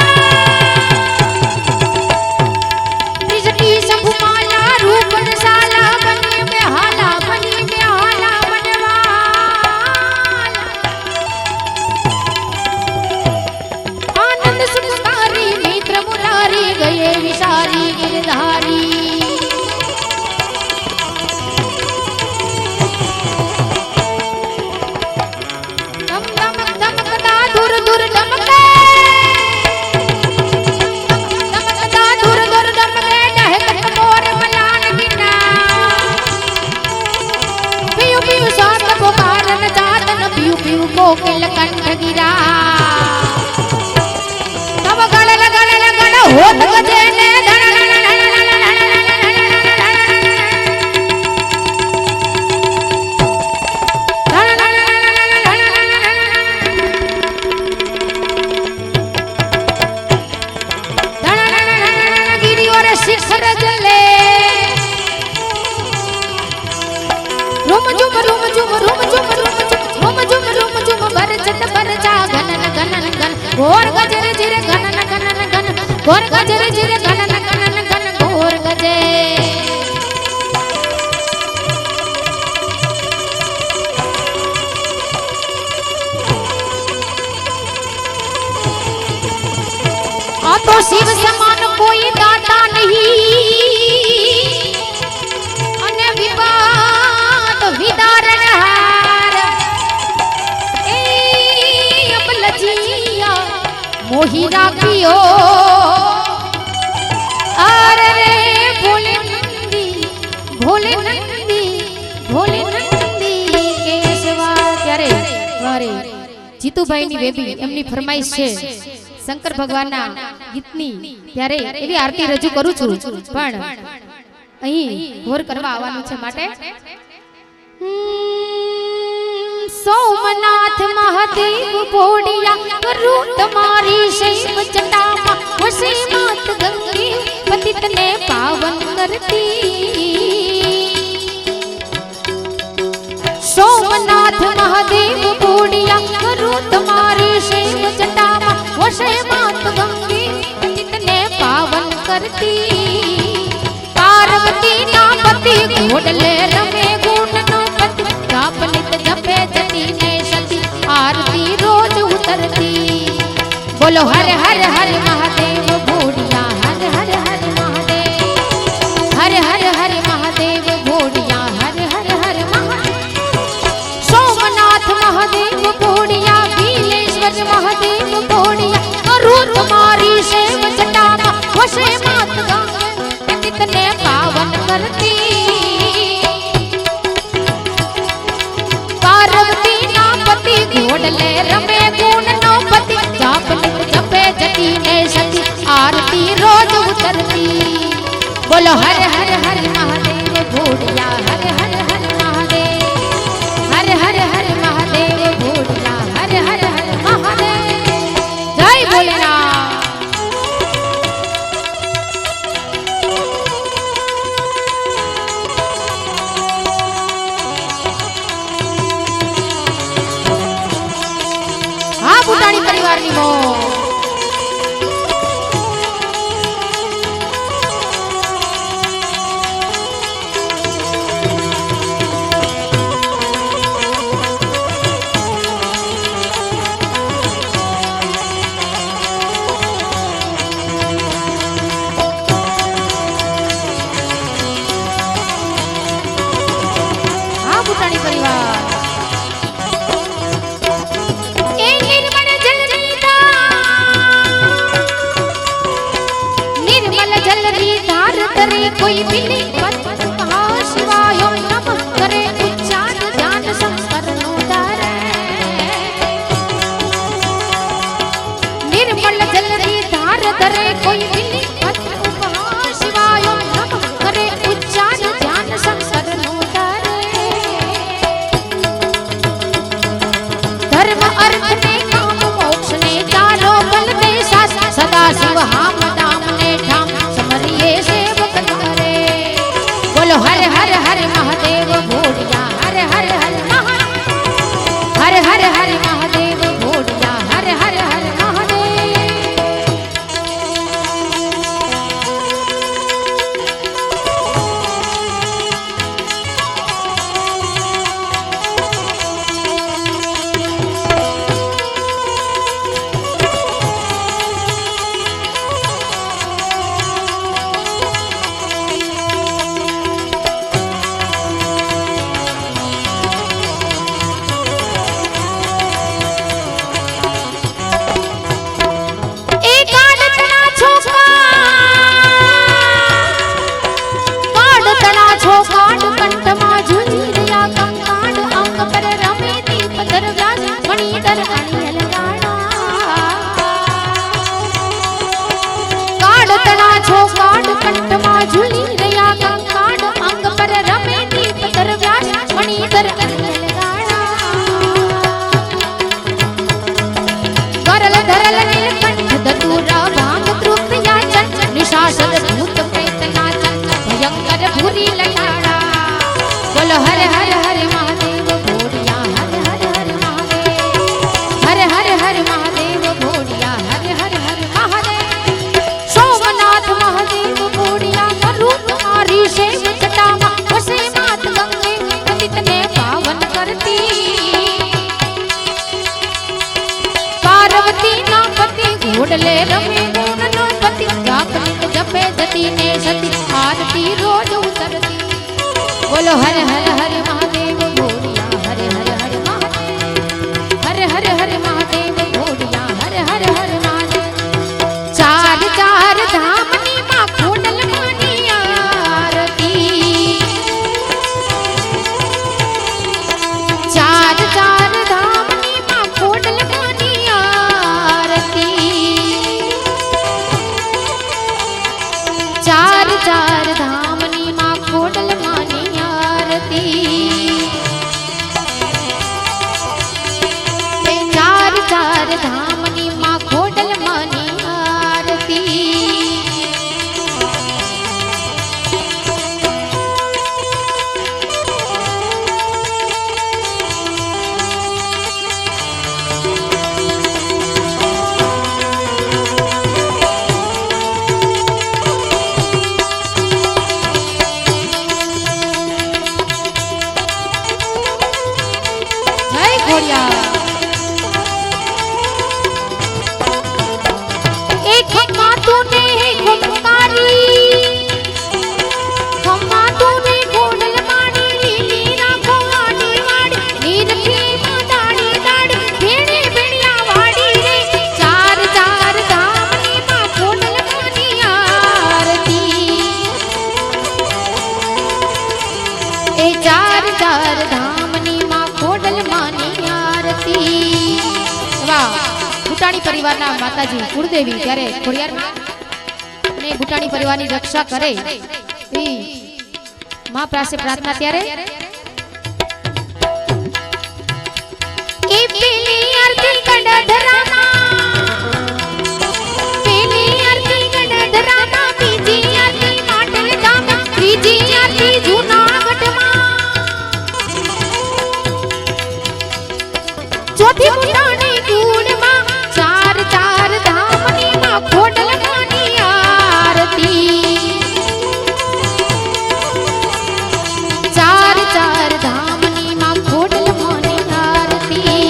S2: પ્રિજકી સંગુમાલા રૂપ રસાલા બની બેહાલા બનવા આનંદ સુખકારી મિત્ર મુરારી ગયે વિશારી गिरधारी दम दम दमकदा दूर दूर दमके दमकदा दूर दूर दमके डहकत मोर मलान बिना पियु पियु सात पुकारन जातन पियु पियु कोकिल कंठ गिरा तब गण होत गजे ने शिखर जले रुम झुम रुम झुम रुम झुम रुम झुम रुम झुम बरचत बरचा गनन गनन गन घोर गजर जिरे गनन गनन गन घोर गजर जिरे गनन गनन गन घोर गजे शिव समान कोई दाता नहीं અને વિવાદ વિદારણહાર એ અબલજીયા મોહી રાખ્યો અરે રે ભોલે નંદી ભોલે નંદી ભોલે નંદી કેશવા ત્યારે વારે જીતુભાઈની બેબી એમની ફરમાઈશ છે શંકર ભગવાનના ગીતની ત્યારે એવી આરતી રજૂ કરું છું પણ અહીં ઘોર કરવા આવવાનું છે માટે સોમનાથ મહાદેવ બોડિયા કરું તમારી શૈવ ચટામાં વસે માત ગંગે પતિતને પાવન કરતી સોમનાથ મહાદેવ બોડિયા કરું તમારી શૈવ ચટામાં વસે માત ગંગે પતિતને પાવન કરતી પાર્વતી ના પતિ ઘોડલે રમે ગુણનો પતિ જાપનિત જપે જતી ને સતી આરતી રોજ ઉતરતી બોલો હર હર હર મહાદેવ ભોડિયા હર હર હર મહાદેવ હર હર હર મહાદેવ ભોડિયા હર હર હર મહાદેવ સોમનાથ મહાદેવ ભોડિયા ભીલેશ્વર મહાદેવ ભોડિયા કરું તમારી સેવ જટામાં વસે માત ગંગે પતિતને પાવન કરતી પાર્વતી ના પતિ ઘોડલે રમે ગુણનો પતિ જાપનિત જપે જતી ને સતી આરતી રોજ ઉતરતી બોલો હર હર હર મહાદેવ ભોડિયા હર હર હર મહાદેવ હર હર હર મહાદેવ ભોડિયા હર હર હર મહાદેવ જય ભોલેનાથ હા બુટાણી પરિવારની મો હા બુટાણી પરિવાર એ નિર્મળ જલની નિર્મલ જલની ધાર તરે કોઈ મિલી પત મહા શિવાય નમઃ કરે ઉચ્ચાર ધ્યાન સંસ્કરનો ધારે નિર્મલ જલની ધાર તરે કોઈ મિલી પત મહા શિવાય નમઃ કરે ઉચ્ચાર ધ્યાન સંસ્કરનો ધારે ધર્મ અર્થ ને કામ મોક્ષ ને ચાલો બલ દે સાસ સદા શિવ હામ દામ ને ઠામ સમરીએ સેવક તારે બોલો હર હર હર મહાદેવ ભોડિયા હર હર હર હર હર હર મહાદેવ ભોડિયા હર હર હર મહાદેવ બોલો હર હર હર મહાદેવ ભોડિયા હર હર હર મહાદેવ હર હર હર મહાદેવ ભોડિયા હર હર હર મહાદેવ સોમનાથ મહાદેવ ભોડિયા કરું તમારી સેવ જટામાં વસે માત ગંગે પતિતને પાવન કરતી પાર્વતી ના પતિ ઘોડલે રમે ગુણનો પતિ જાપનિત જપે જતી ને સતી આરતી રોજ ઉતરતી બોલો હર હર હર મહાદેવ ઘોડિયા હર હર હર મહાદેવ હર હર હર મહાદેવ ઘોડિયા હર હર હર મહાદેવ ચાર ચાર ધામની માં ઘોડલ માની આરતી ચાર ચાર ધામની માં ઘોડલ માની આરતી ચાર ચાર ધામની માં ઘોડલ માની આરતી ચાર ચાર ધામની માં ઘોડલ માની આરતી જય ઘોડિયા એક માતુને ગુણકારી ખમ્માતુને ઘોડલ માડી લીલી રાખો આડી વાડી નીરખી માદાડી દાડી ભેણે ભેણિયા વાડી રે ચાર ચાર ધામની માં ઘોડલ માની આરતી એ ચાર ચાર ધામની માં ઘોડલ માની આરતી વાહ ભૂટાણી પરિવારના માતાજી કુળદેવી ત્યારે ખોડિયારમાં અને ભૂટાણી પરિવારની રક્ષા કરે એ માં પાસે પ્રાર્થના ત્યારે એ પેલી આરતી ગડધરામાં પેલી આરતી ગડધરામાં બીજી આરતી માટલ ગામમાં ત્રીજી આરતી જૂનાગઢમાં ચોથી ભૂટાણી કુળમાં ચાર ચાર ધામની માં ઘોડલ માની આરતી ચાર ચાર ધામની માં ઘોડલ માની આરતી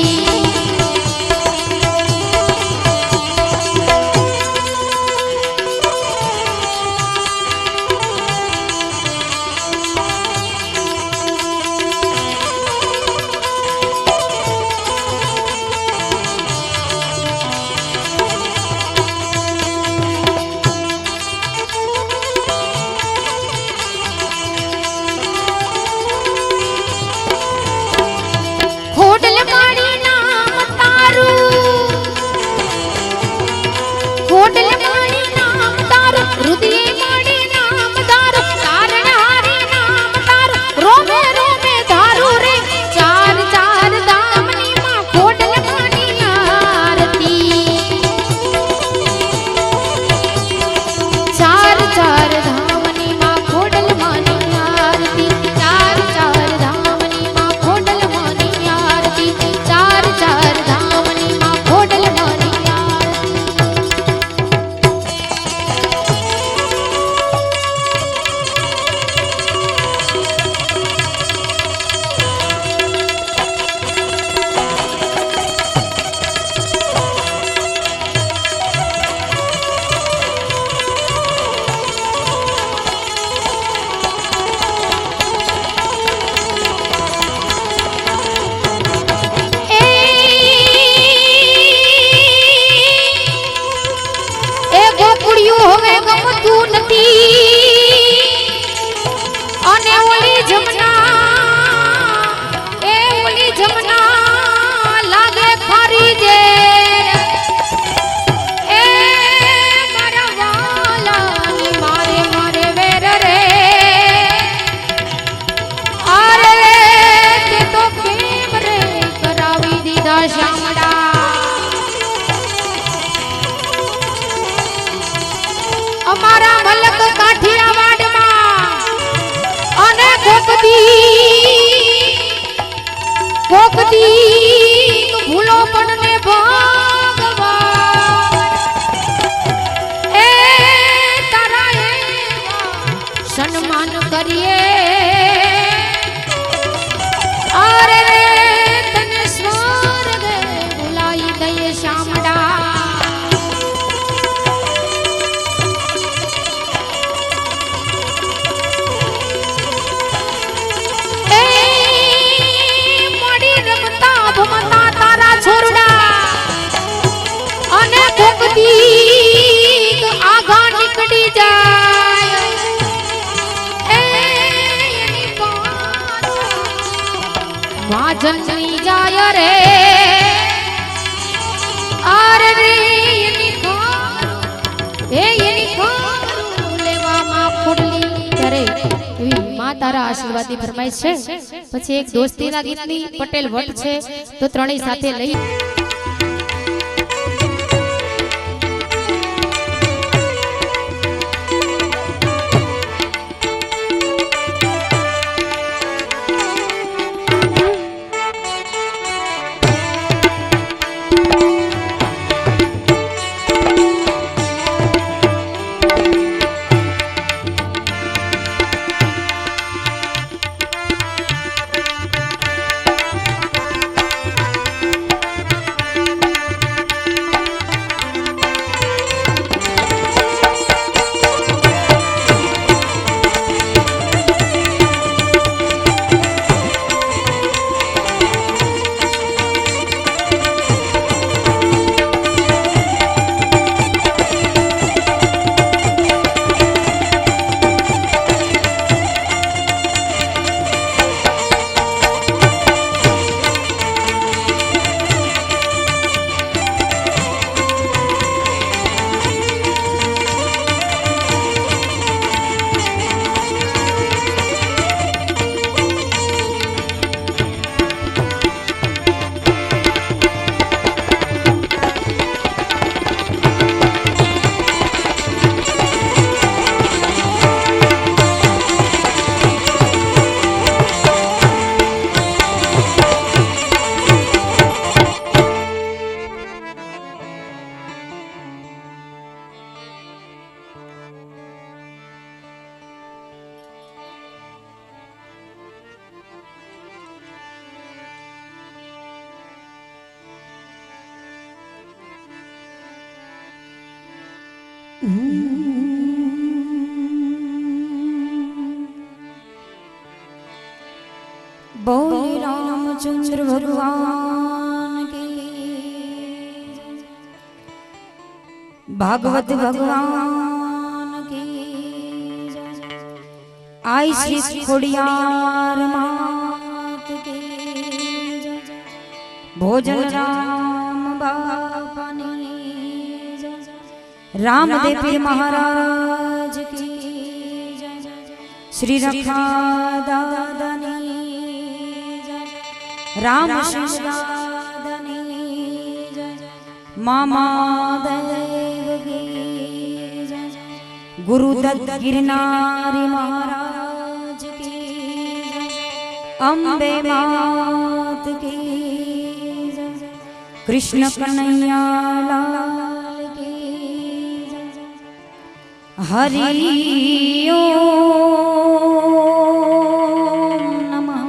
S2: ઘોડલ માડી નામ તારું ઘોડલ માડી નામ તારું હૃદય માડી નામ તારું તારણ હારી નામ તારું રોમે રોમે ધારું રે ચાર ચાર ધામની માં ઘોડલ માની આરતી ચાર ચાર ધામની માં ઘોડલ માની આરતી ચાર ચાર ધામની માં ઘોડલ માની આરતી ચાર ચાર ધામની માં ઘોડલ માની આરતી એ ગોકુળિયું હવે ગમતું નથી અને ઓલી જમના લાગે ખરી જે એ મારા વાલાની મારે મારે વેર રે અરે તે તો કેમ રે કરાવી દીધા શામડા અમારા મલક કાઠિયાવાડમાં અને કોકદી ભૂલો પણ ને ભગવાન એ તારા એવા સન્માન કરીએ અરે રે તને સ્વર્ગ ભૂલાઈ દઈએ શામડા રે આર રે એની ખારું એની ખારું લેવામાં ફૂડલી ત્યારે એવી માં તારા આશીર્વાદની ફરમાઈશ છે. પછી એક દોસ્તીના ગીતની પટેલ વટ છે તો ત્રણેય સાથે લઈ
S3: बोले रामचंद्र भगवान की भागवत भगवान की आई श्री खोड़ियार मात की भोजन राम बापा ने रामदेव पीर महाराज की श्री रखा दादा ने राम दादनी मामा देव की गुरुदत्त गिरनारी महाराज की अम्बे मात की कृष्ण कन्हैया लाल की हरि ओम नमः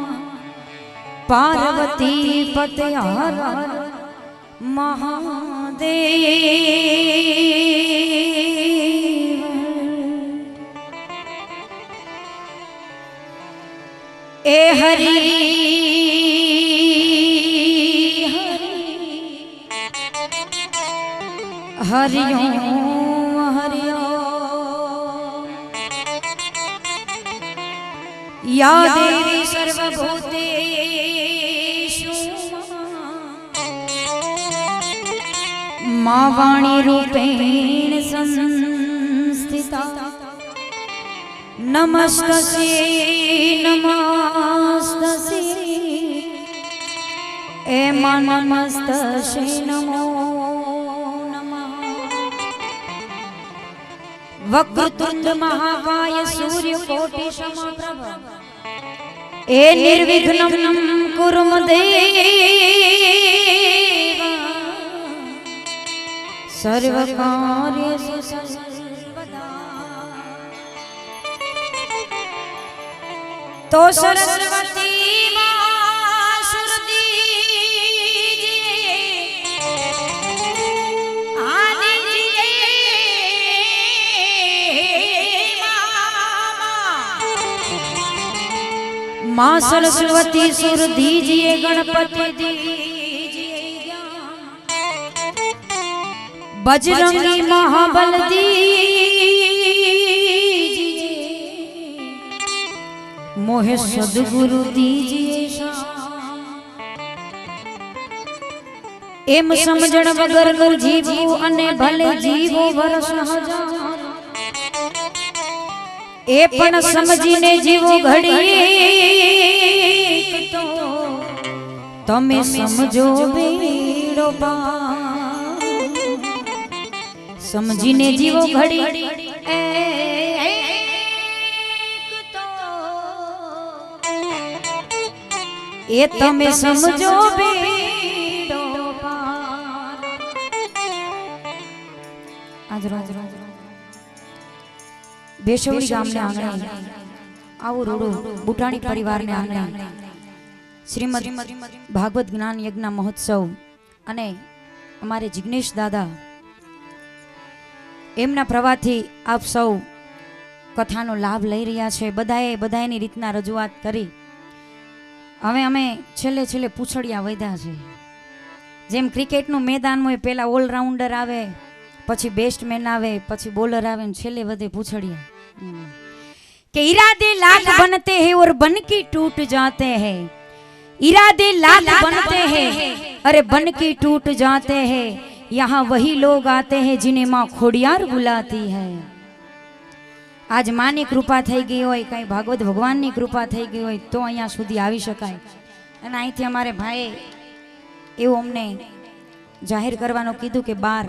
S3: पार्वती पते हर महादेव ए हरि हरि ओम हरि ओम या देवी सर्वभूतेषु मां वाणी रूपेण संस्थिता नमस्तस्यै नमस्तस्यै ए मां नमस्तस्यै नमो नमः वक्रतुंड महाकाय सूर्यकोटि समप्रभ ए निर्विघ्नं कुरु देव सर्वकार्येषु सर्वदा तो सरस्वती मां सुरती आदि मां सरस्वती सुर दीजिए गणपति दीजिए ज्ञान बजरंगी महाबल दीजिए मोहे सदगुरु दीजिए એમ સમજણ વગરનું જીવવું અને ભલે જીવો વર્ષ હજાર એ પણ સમજીને જીવો ઘડી તો તમે સમજો બેડો પાર સમજીને જીવો ઘડી એ તમે સમજો બેડો પાર આજ રોજ બેસવડી ગામને આંગણે આવું રોડું બુટાણી પરિવારને આંગણે શ્રીમદ ભાગવત જ્ઞાન યજ્ઞ મહોત્સવ અને અમારે જિગ્નેશ દાદા એમના પ્રવાહથી આપ સૌ કથાનો લાભ લઈ રહ્યા છે. બધાની રીતના રજૂઆત કરી. હવે અમે છેલ્લે પૂછડિયા વધ્યા છે. જેમ ક્રિકેટનું મેદાન હોય, પહેલા ઓલરાઉન્ડર આવે, પછી બેસ્ટમેન આવે, પછી બોલર આવે ને છેલ્લે વધે પૂછડિયા. કે इरादे लाख बनते हैं और बन की टूट जाते हैं. इरादे लाख बनते हैं अरे बन की टूट जाते हैं. यहाँ वही लोग आते हैं जिन्हें माँ खोडियार बुलाती है. आज माँ ની કૃપા થઈ ગઈ હોય, કઈ ભાગવત ભગવાનની કૃપા થઈ ગઈ હોય તો અહીંયા સુધી આવી શકાય. અને અહીંથી અમારે ભાઈ એવું અમને જાહેર કરવાનું કીધું કે બાર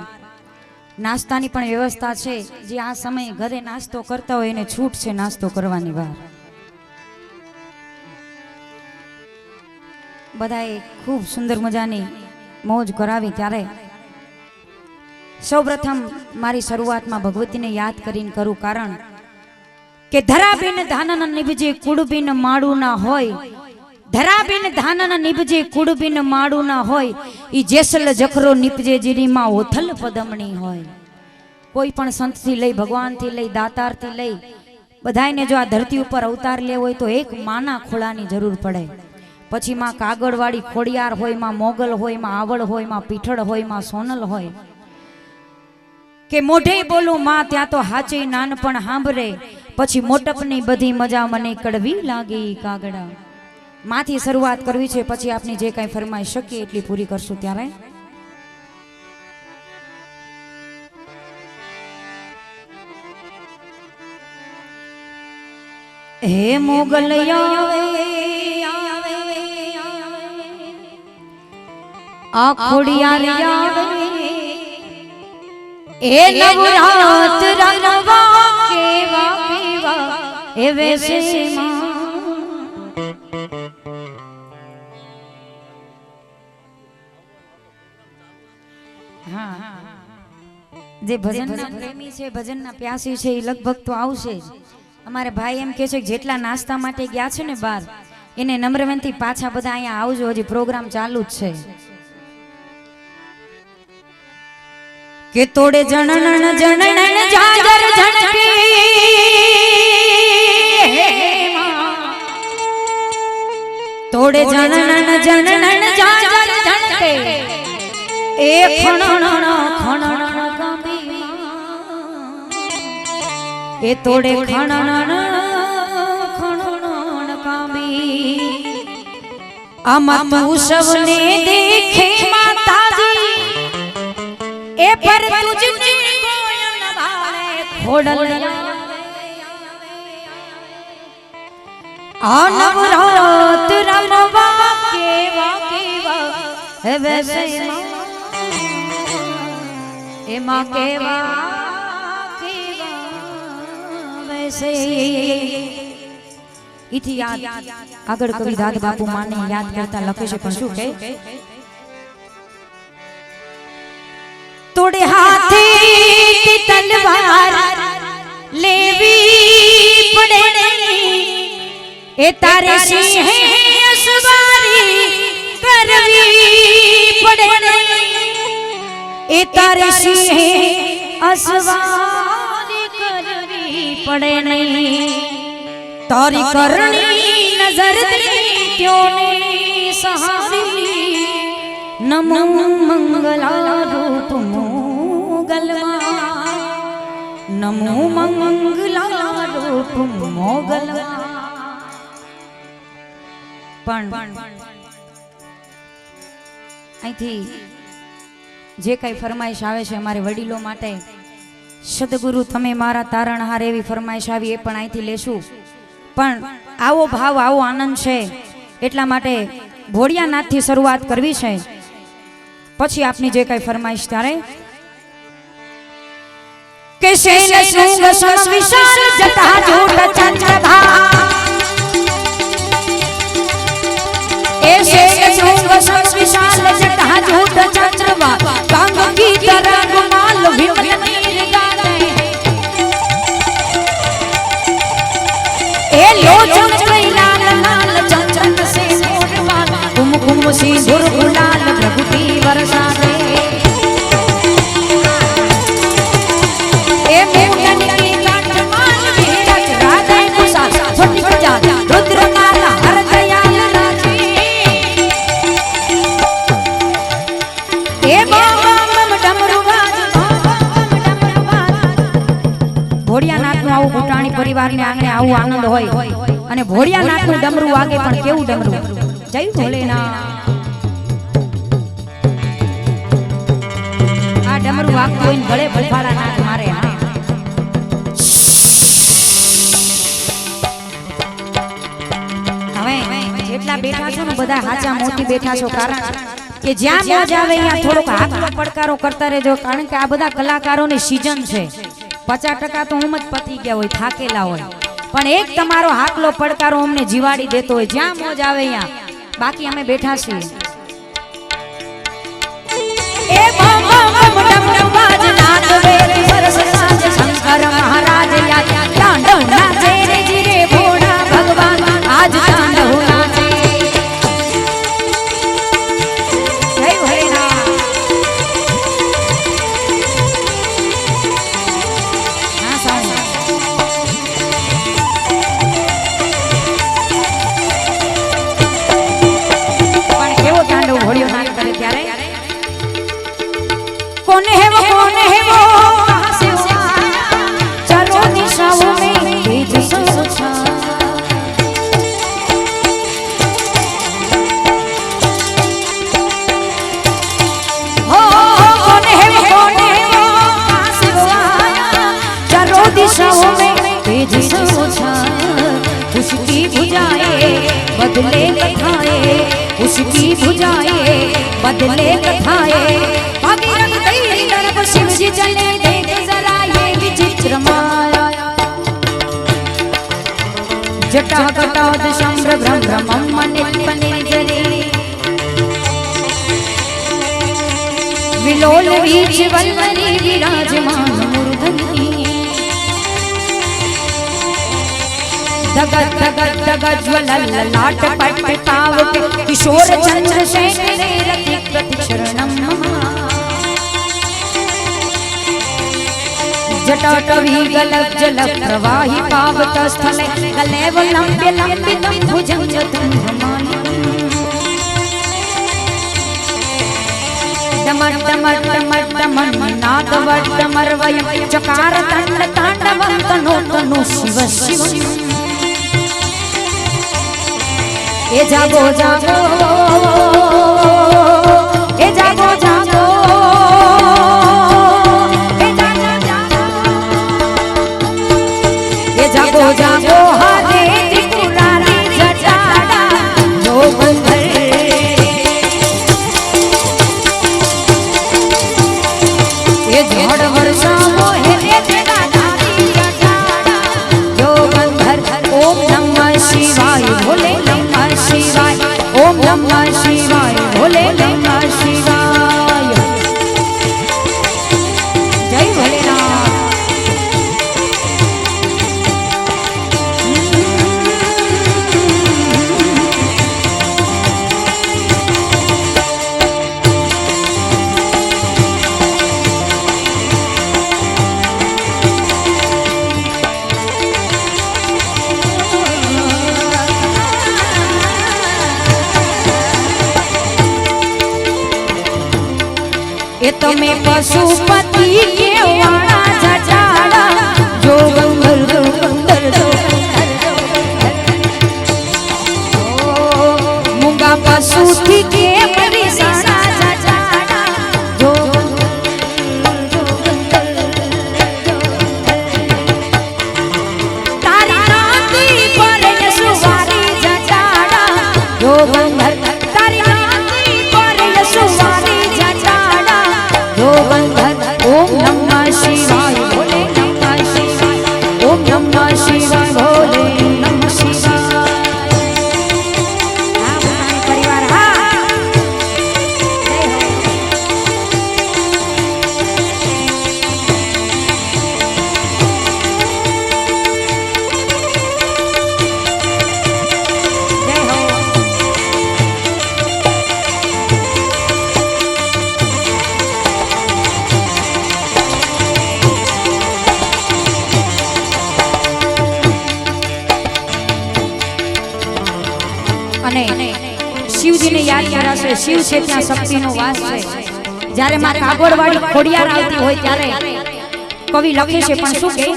S3: નાસ્તાની પણ વ્યવસ્થા છે. જે આ સમયે ઘરે નાસ્તો કરતા હોય એને છૂટ છે નાસ્તો કરવાની. બહાર બધાએ ખૂબ સુંદર મજાની મોજ કરાવી. ત્યારે સૌપ્રથમ મારી શરૂઆતમાં ભગવતીને યાદ કરીને કરું, કારણ કે ધરાબેન ધાનન નિભજે કુડબીન માડું ના હોય. ધરાબેન ધાનન નિભજે કુડબીન માડું ના હોય. ઈ જેસલ જખરો નિપજે જીરીમાં ઓથલ પદમણી હોય. કોઈ પણ સંતથી લઈ, ભગવાનથી લઈ, દાતારથી લઈ બધાયને જો આ ધરતી ઉપર અવતાર લેવો હોય તો એક માના ખોળાની જરૂર પડે. પછી માં કાગળવાળી ખોડિયાર હોય, માં મોગલ હોય, માં આવડ હોય, માં પીઠળ હોય, માં સોનલ હોય. કે મોઢે બોલું માં ત્યાં તો હાચે નાનપણ સાંભળે. પછી મોટપની બધી મજા મને કડવી લાગી કાગડા. માથી શરૂઆત કરવી છે, પછી આપની જે કઈ ફરમાઈ શકીએ એટલી પૂરી કરશું. ત્યારે હે મોગલ આ ખોડિયાર આવે એ નવરાત રંગવા કેવા કેવા એ વેસે જે ભજનના પ્રેમી છે, ભજનના પ્યાસી છે, એ લગભગ તો આવશે જ. અમારે ભાઈ એમ કે છે કે જેટલા નાસ્તા માટે ગયા છે ને બહાર, એને નમ્ર વિનંતી પાછા બધા અહીંયા આવજો. હજી પ્રોગ્રામ ચાલુ જ છે. કે તોડે જણન જણન જાજર ઝણકે તોડે જણન જણન જાજર ઝણકે એ ખણણ ખણણ ગમી એ તોડે ખણણ ખણણ કામી. આમાં તું સૌને દેખે માતાજી એ પર તુજને કોઈ ન ભાળે ખોડલ. આ નવરાત રમવા કેવા કેવા હે વેસે એમાં કેવા કેવા વેસે. ઈથી યાદ આગળ કવિ દાદ બાપુ માને યાદ કરતા લખે છે, પણ શું કહે? તોડે હાથે તલવાર લેવી પડે એ તારે સિંહે અસવારી કરવી પડે એ તારે સિંહે અસવારી કરવી પડે નહીં. તારી કરણી નજર ત્યોને સહારી નમો મંગલા રૂપ મોગલમાં નમો મંગલા રૂપ મોગલમાં. પણ અહીંથી જે કઈ ફરમાઈશ આવે છે અમારે વડીલો માટે, સદગુરુ તમે મારા તારણહાર એવી ફરમાઈશ આવી એ પણ અહીંથી લેશું. પણ આવો ભાવ આવો આનંદ છે એટલા માટે ભોળિયાનાથથી શરૂઆત કરવી છે. પછી આપની જે કઈ ફરમાઈશ ત્યારે કે શૈલ શૃંગ સમ વિશાલ જટા જોટ ચંદ્રભા, એ શૈલ શૃંગ સમ વિશાલ જટા જોટ ચંદ્રભા, કાંગ કી तरह गुमाल विमल नीर गाले, ए लोचन कई लाल लाल चंचन से मोरवाल, कुमकुम सिंदूर गुलाल प्रभुति वर्षा दे, ए मोहन की कांटमाल विरच राधे कुसा छोटी प्रजा रुद्रमाला हर दयाल राजी, ए बाबा मम डमरुवाज ભોળિયાનાથનું આવું ભૂટાણી પરિવારને આંગણે આવું આનંદ હોય અને ભોળિયાનાથનું ડમરું વાગે પણ કેવું ડમરું. જય ભોલેનાથ. આ ડમરું વાગતું હોય ને ગળે ભફાળા નાથ મારે. હવે જેટલા બેઠા છો ને બધા હાચા મોટી બેઠા છો, કારણ કે જ્યાં મોજ આવે અહીંયા થોડોક હાથનો પડકારો કરતા રહેજો, કારણ કે આ બધા કલાકારોની સીઝન છે. 50% તો હું જ પતી ગયા હોય, થાકેલા હોય, પણ એક તમારો હાકલો પડકારો અમને જીવાડી દેતો હોય. જ્યાં મોજ આવે અહીંયા, બાકી અમે બેઠા છીએ. એ શંકર મહારાજ તાંડવ નાચે રે જીરે ભોળા ભગવાન આજ તાંડવ નાચે. જય ભોલેનાથ. कौन है वो कहाँ से चलो दिशाओं में तेज सोचा, हो कौन है वो कहाँ से चलो दिशाओं में तेज सोचा, उसकी भुजाएं बदले कथाएं, उसकी भुजाएं बदले कथाएं, शिव जी चले देख जरा ये विचित्र माया, जटा कटाद शम्र भ्रम निर्जरे, विलोल वीच वल्लरी विराजमान मूर्धनि, दगद दगद दगद ज्वलल लाट पट पाव किशोर चंद्रशेखर रति प्रति शरणम नमः, जटाटवी गलग जलग प्रवाही पावत स्थले गलेव लंब्य लंबितं भुजंग तुंगमालिकम्, डमर डमर डमर डमर नाद वर्धमर्वयं चकार तंड तांडवं तनो तनो शिव शिव, ए जागो जागो, ए जागो जागो, जागो जागो हरे त्रिपुरारी जटाड़ा जोगंधर, ये झड़ वर्षा मोहे तेरा नारी जटाड़ा जोगंधर, ओम नमः शिवाय भोले नमः शिवाय, ओम नमः शिवाय भोले नमः शिवाय. जय भोलेनाथ. એ તમે પશુપતિ કેવાળા જટાડા જોગંદર જોગંદર મૂંગા પશુથી કે પરિસાણા જટાડા જોગંદર जोगंधर ओम नमः शिवाय भोले नमः शिवाय ओम नमः शिवाय भोले नमः शिवाय। हाँ भुटानी परिवार हाँ जय हो। जय हो। અને શિવજીને યાદ કરાશે શિવ છે ત્યાં શક્તિનો વાસ છે। જ્યારે માં કાગોડવાળી ખોડિયાર આવતી હોય ત્યારે કવિ લખે છે પણ શું કે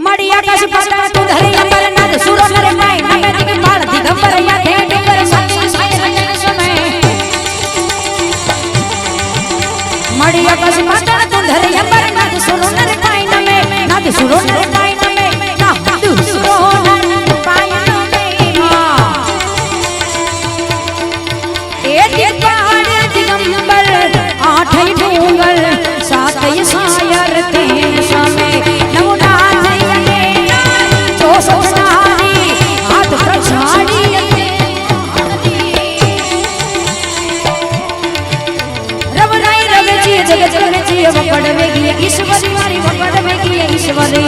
S3: મળી આકાશ પાતાળ તું ધરી અમરનાથ સુરો નરે કાય નમે દિગ બાળ દિગંબર યા થે દિગંબર સાક્ષી સાય રંજન સમય મળી આકાશ પાતાળ તું ધરી અમરનાથ સુરો નરે કાય નમે નાદ સુરો નરે કાય નમે નાદ સુરો નરે કાય दिगंबर आठ डूंगर सात सायर तीन समय नवनाथ जो सनारी हाथ प्रसारी रब राय रब जी जगत में जी पकड़ में गई ईश्वरी मारी पकड़ में गई ईश्वरी।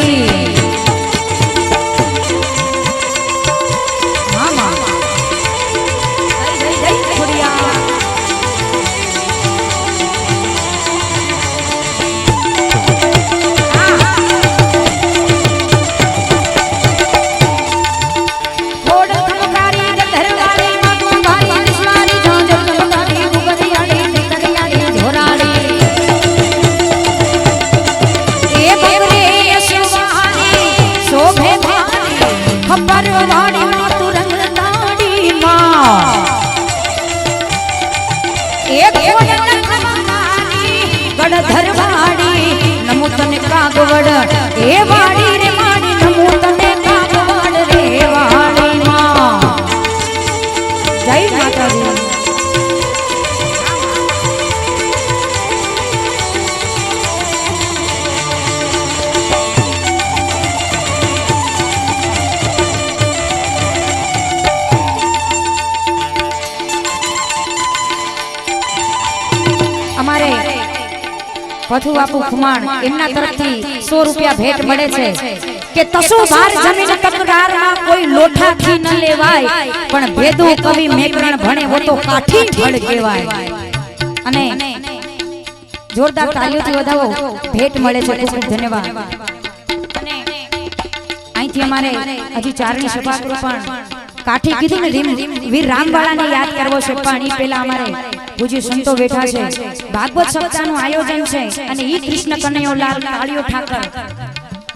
S3: गढ़धरवाड़ी नमो तने कागवड़ ए वाड़ी रे माड़ी नमो तने कागवड़ रे वाड़ी मां। जय माता दी। हमारे पथु बापू खुमाण एमना तरफथी 100 रुपया भेट मळे छे के तसो बार जमीन तकरार में कोई लोठा थी न लेवाय पण भेदो कवि मेकरण भणे वो तो काठी फळ केवाय। अने जोरदार तालीओथी વધાવો भेट मळे छे खूब धन्यवाद। अने અહીંથી અમારે હજી ચારણી સભા કરું પણ કાઠી કીધું ને વીર રામવાળાને યાદ કરવો છે પણ ઈ પહેલા અમારે પૂજ્ય સંતો બેઠા છે ભાગવત સપ્તાહનું આયોજન છે અને ઈ કૃષ્ણ કનૈયોલાલ કાળિયો ઠાકર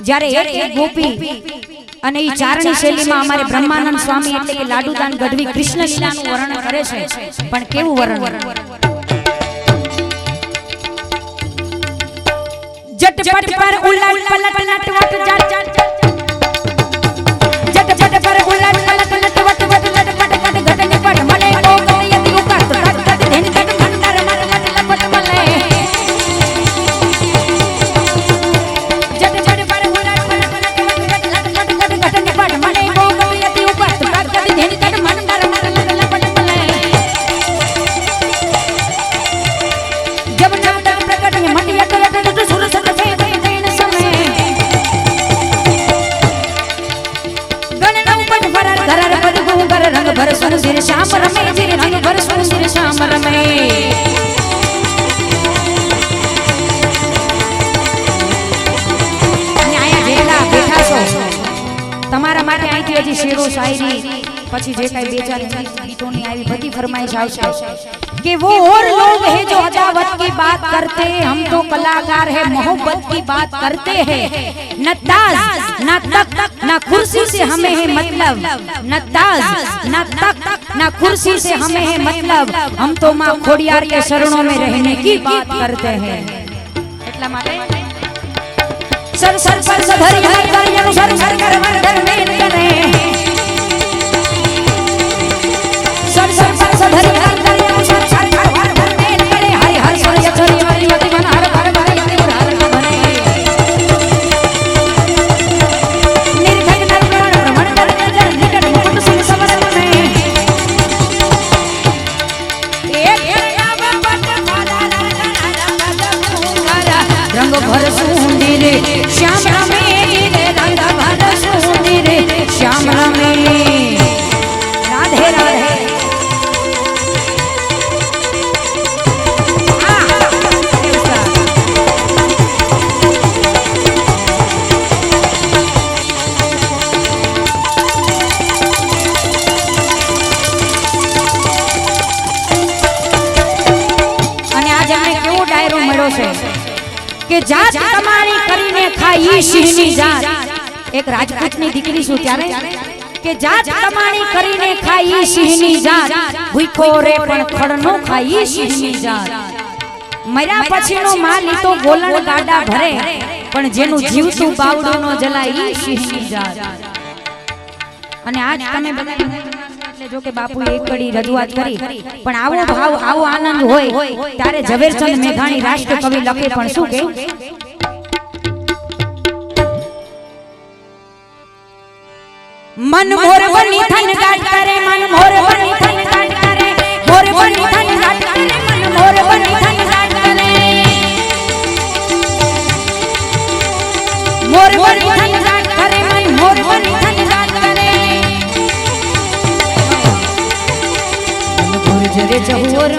S3: જ્યારે એક ગોપી અને ઈ ચારણી શૈલીમાં અમારે બ્રહ્માનંદ સ્વામી એટલે કે લાડુદાન ગઢવી કૃષ્ણ લીલાનું વર્ણન કરે છે પણ કેવું વર્ણન झटपट पर उलट पलट नटवट जट झटपट पर उलट पलट नटवट वट झटपट कट घट निपट मले को यदि उकर तो कट कट धन कट मंडर मट मट लपट मले झटपट पर उलट पलट नटवट झटपट कट घट निपट मले को यदि उकर तो कट कट धन कट मंडर मट मट लपट मले जब नाटक प्रकट में मटिया तो सुर सत रंग भर सुन सिर श्याम रमे सिर रंग भर सुन सिर श्याम रमे न्याया જેલા બેઠા છો તમારા માટે અહીંથી હજી શેરો શાયરી પછી જે કાઈ બે ચાર ગીતોની આવી બધી ફરમાઈશ આવશે कि वो और लोग हैं जो अदावत की बात करते हैं हम तो कलाकार है मोहब्बत की बात करते हैं न ताज न तख्त न कुर्सी से हमें है मतलब न ताज न तख्त न कुर्सी से हमें है मतलब हम तो मां खोडियार के शरणों में रहने की बात करते हैं એટલા માટે सर सर पर सधरी हर कर सर सर कर मर्दन में करे सर सर पर सधरी हर कर सर सर कर मर्दन में करे हरि हर सर છે કે જાત કમાણી કરીને ખાઈ સિંહની જાત. એક રાજપૂતની દીકરી છું ત્યારે કે જાત કમાણી કરીને ખાઈ સિંહની જાત, ભૂખો રે પણ ખડનો ખાઈ સિંહની જાત. મર્યા પછીનો માલ ઈ તો ગોલણ ગાડા ભરે, પણ જેનું જીવતું બાવડું નો જલાય ઈ સિંહની જાત. અને આજ તમે બધા એટલે જો કે બાપુ એક કડી રજૂઆત કરી, પણ આવો ભાવ આવો આનંદ હોય ત્યારે ઝવેરચંદ મેઘાણી રાષ્ટ્ર કવિ લખે પણ શું કે मन मोर बनी थन गाट करे, मन मोर बनी थन गाट करे, मोर बनी थन गाट करे, मन मोर बनी थन गाट करे, मोर बनी थन गाट करे, मन मोर बनी थन गाट करे. गुरु जरे चहुर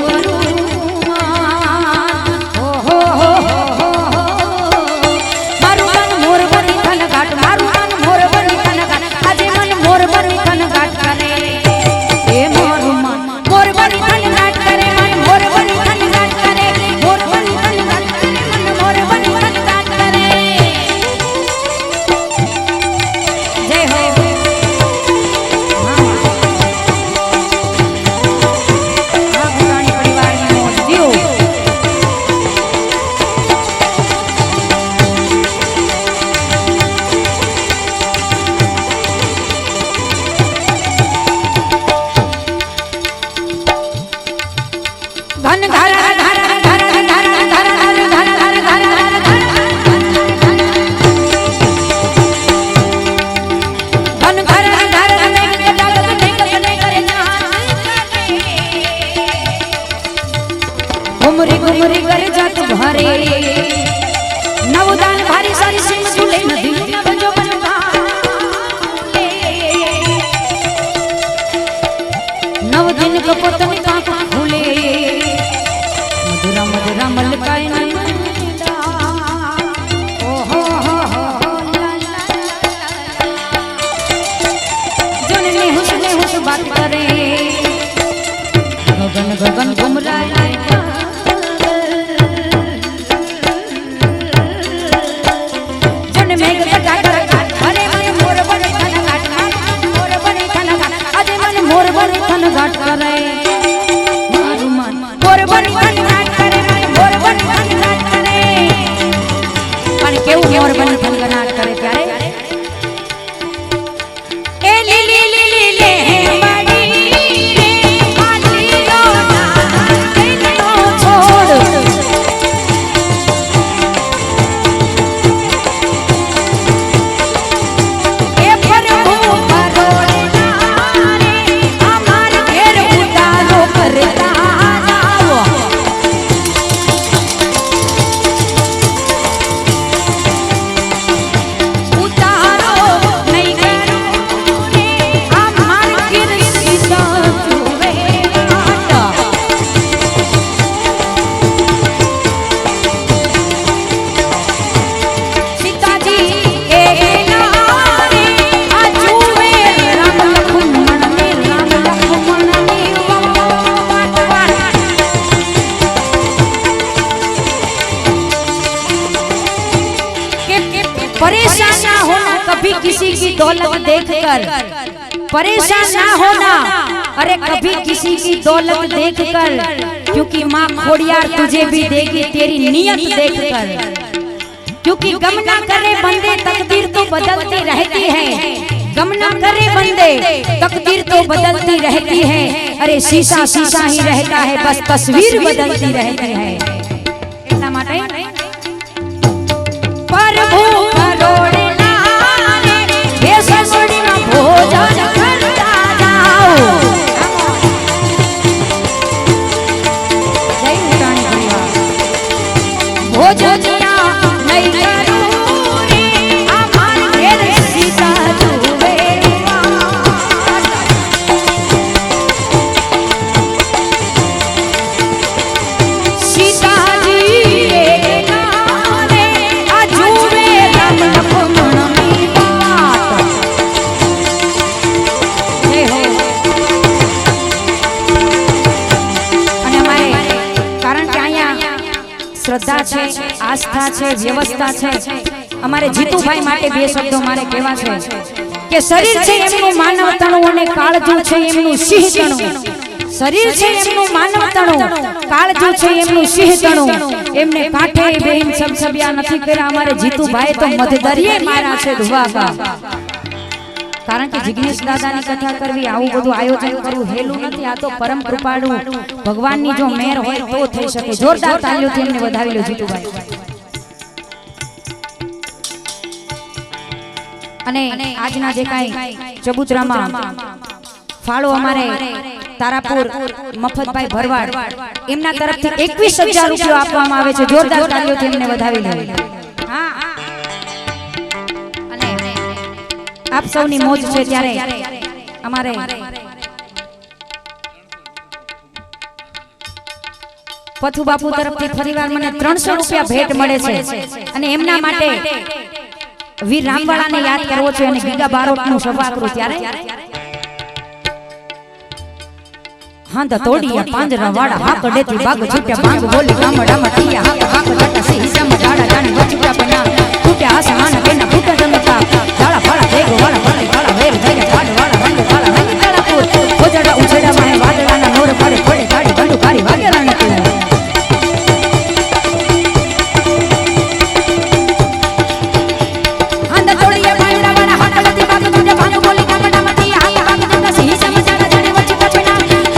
S3: घुमरी घुमरी कर जात भरे, नवदान भारी सारी सिम झूले नदी बजो बनवा नव दिन कपोतन कांक खुले, मधुरा मधुरा मलकाए नैना, ओ हो जन ने हुस बात करे, गगन गगन घुमराए घाट करे, मारू मन मोर बनी थन घाट करे, मोर बनी थन घाट करे. पण केवू मोर बनी थन घाट करे ત્યારે ए लीली लीली ले बड़ी रे आलियो ना तेनो छोड़, ए प्रभु करोड़े परेशान ना होना कभी किसी की दौलत देखकर, परेशान ना होना अरे कभी किसी की दौलत देखकर, क्योंकि माँ खोड़ियार तुझे भी देगी तेरी नियत देखकर. क्योंकि गम ना करे बंदे तकदीर तो बदलती रहती है, गम ना करे बंदे तकदीर तो बदलती रहती है. अरे शीशा शीशा ही रहता है, बस तस्वीर बदलती रहती है. इतना माटे प्रभु करोड़े नारे ये ससुरी में भोजन करता जाओ. जय उठानी परिवार भोजन नहीं करूं रे हमारे घेर सीता जुए सीता जी શ્રદ્ધા છે, આસ્થા છે, વ્યવસ્થા છે. અમારે જીતુભાઈ માટે બે શબ્દો મારે કહેવા છે કે શરીર છે એમનું માનવતણું અને કાળજું છે એમનું સિંહતણું. શરીર છે એમનું માનવતણું, કાળજું છે એમનું સિંહતણું. એમને કાંઠે બેહીન સબસબિયા નથી કર્યા. અમારે જીતુભાઈ તો મધદરિયે મારા છે ધુવાકા. કારણ કે જિગ્નેશ દાદાની કથા કરવી, આવું બધું આયોજન કરવું હેલું નથી. આ તો પરમ કૃપાળુ ભગવાનની જો મેર હોય તો થઈ શકે. જોરદાર તાળીઓથી એમને વધાવી લો જીતુભાઈ. અને આજના જે કાંઈ ચબુતરામાં ફાળો અમારે તારાપુર મફતભાઈ ભરવાડ એમના તરફથી 21,000 રૂપિયા આપવામાં આવે છે. જોરદાર તાળીઓથી એમને વધાવી લો. હા, અને આપ સૌની મોજ છે ત્યારે અમારે પથુ બાપુ તરફથી ફરીવાર મને 300 રૂપિયા ભેટ મળે છે. અને એમના માટે વીર રામવાળાને યાદ કરવો છે અને ગીગા બારોટનું સભાગૃહ ત્યારે હાંદ તોડિયા પાંજરા વાળા હાક ડેતી બાગ છૂટ્યા ભાંગ બોલી ગામડામાં ટીયા હાક હાક જટા સી હિસામાં ડાડા જાણી વચુટા બના ફૂટ્યા આસમાન કેના ફૂટા જમતા ઝાડા ફાળા ભેગો વાળા ભલે વાળા વેર જગ્યા ઝાડ વાળા રંગ વાળા રંગ તાળાપુર ખોજડા ઉછેડા માં વાદળાના નોર પડે પડે ગાડી ગંડુ કારી વાગે રણતું હાંદ તોડિયા પાંજરા વાળા હાક ડેતી બાગ છૂટ્યા ભાંગ બોલી ગામડામાં ટીયા હાક હાક જટા સી હિસામાં ડાડા જાણી વચુટા બના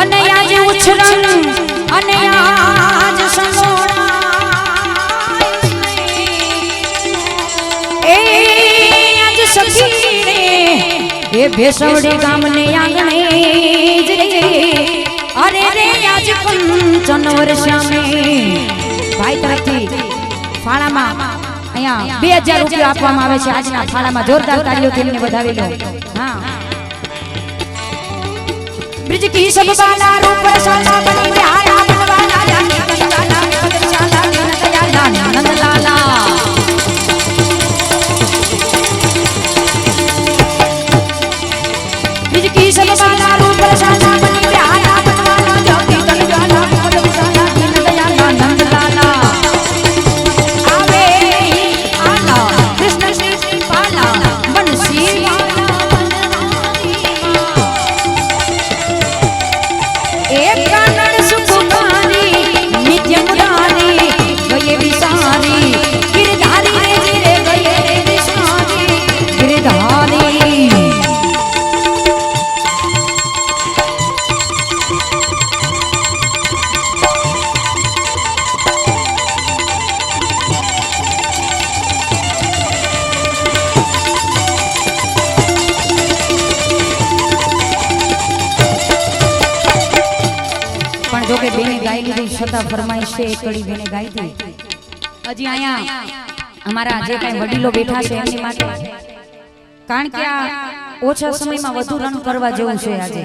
S3: અને આજ ઉછરમ અને આજ સંગોળાય એ આજ સખીને એ ભેસવડી ગામને આંગણે જ રે અરે રે આજ કંચન વર્ષામે ભાઈ તરફથી ફાળામાં અહીંયા 2000 રૂપિયા આપવામાં આવે છે આજના ફાળામાં જોરદાર તાળીઓથી એમને વધાવી લો હા ब्रिज की सब बाला रूप रसाला बनी बिहारा बनवाला जानी बनवाला पदशाला दयाला नंद लाला ब्रिज की सब बाला रूप रसाला बनी बिहारा बनवाला जानी बनवाला पदशाला दयाला नंद लाला आवे आला कृष्ण श्री पाला बंसी एक गाना પણ જો કે બેને ગાઈ લીધી છતાં ફરમાઈશ છે એક કડી બેને ગાઈ હતી. હજી અહીંયા અમારા જે કાંઈ વડીલો બેઠા છે એમની માટે, કારણ કે આ ઓછા સમયમાં વધુ રન કરવા જેવું છે આજે.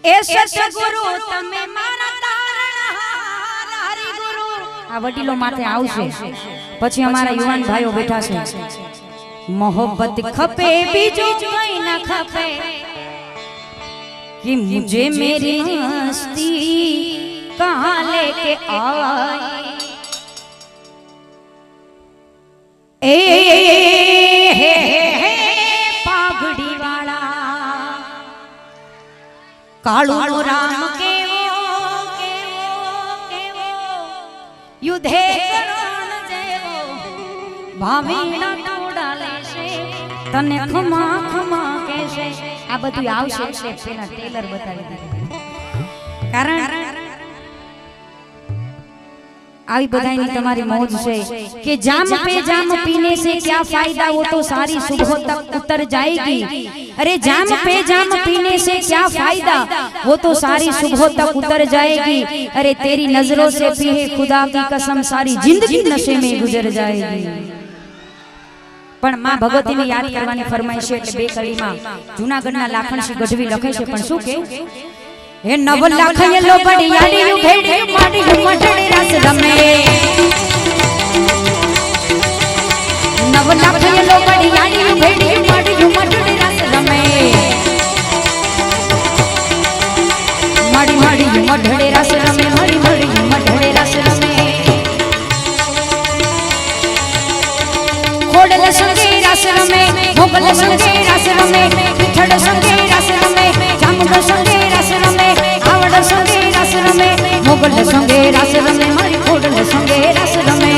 S3: એ સતગુરુ તમે મારા તારણહાર હરિગુરુ, આ વડીલો માથે આવશે. પછી અમારા યુવાન ભાઈઓ બેઠા છે. મોહબ્બત ખપે બીજું કઈ ના ખપે, कि मुझे मेरी हस्ती कहाँ लेके आई. ए पागड़ी वाला काळू राम केवो युद्धे करण जेवो भावीना तोडाले છે તને ખમા ખમા કહેશે. આ બધું આવશે એટલે પેલા ટેલર બતાવી દીધું. કારણ આવી બધાની તમારી મોજ છે કે જામ पे जाम पीने से क्या फायदा, वो तो सारी सुबह तक उतर जाएगी. अरे जाम पे जाम पीने से क्या फायदा, वो तो सारी सुबह तक उतर जाएगी. अरे तेरी नजरों से पीए खुदा की कसम सारी जिंदगी नशे में गुजर जाएगी. પણ માં ભગવતીને યાદ કરવાની ફરમાઈશ છે એટલે બે કડીમાં જૂનાગઢના લાખણસિંહ ગઢવી લખે છે. પણ શું કે એ નવ લાખય લો બડિયાડી ભેડી માડી મટડે રસ રમે, નવ લાખય લો બડિયાડી ભેડી માડી મટડે રસ રમે, માડી માડી મટડે રસ રમે, માડી માડી મટડે રસ રમે. खोडल संगे रस रमे, मोगल संगे रस रमे, पिठड़ संगे रस रमे, जामुन संगे रस रमे, आवड़ संगे रस रमे, मोगल संगे रस रमे, मारी खोडल संगे रस रमे.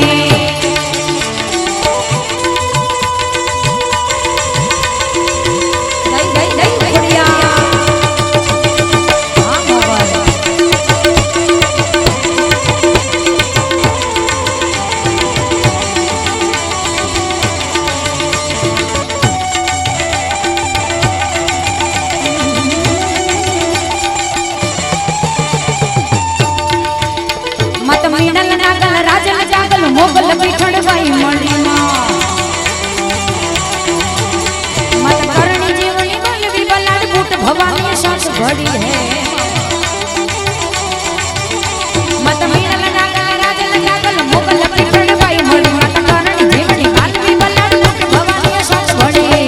S3: दई दई दई बढ़िया हां बाबा. मीनल नागल राजल जागल मोगल पीठड़ भाई मड़ी मत करणी जीवनी बलवी बलाड बूट भवानी सांस भरी है. मत मीनल नागल राजल जागल मोगल पीठड़ भाई मड़ी मत करणी जीवनी बलवी बलाड बूट भवानी सांस भरी है.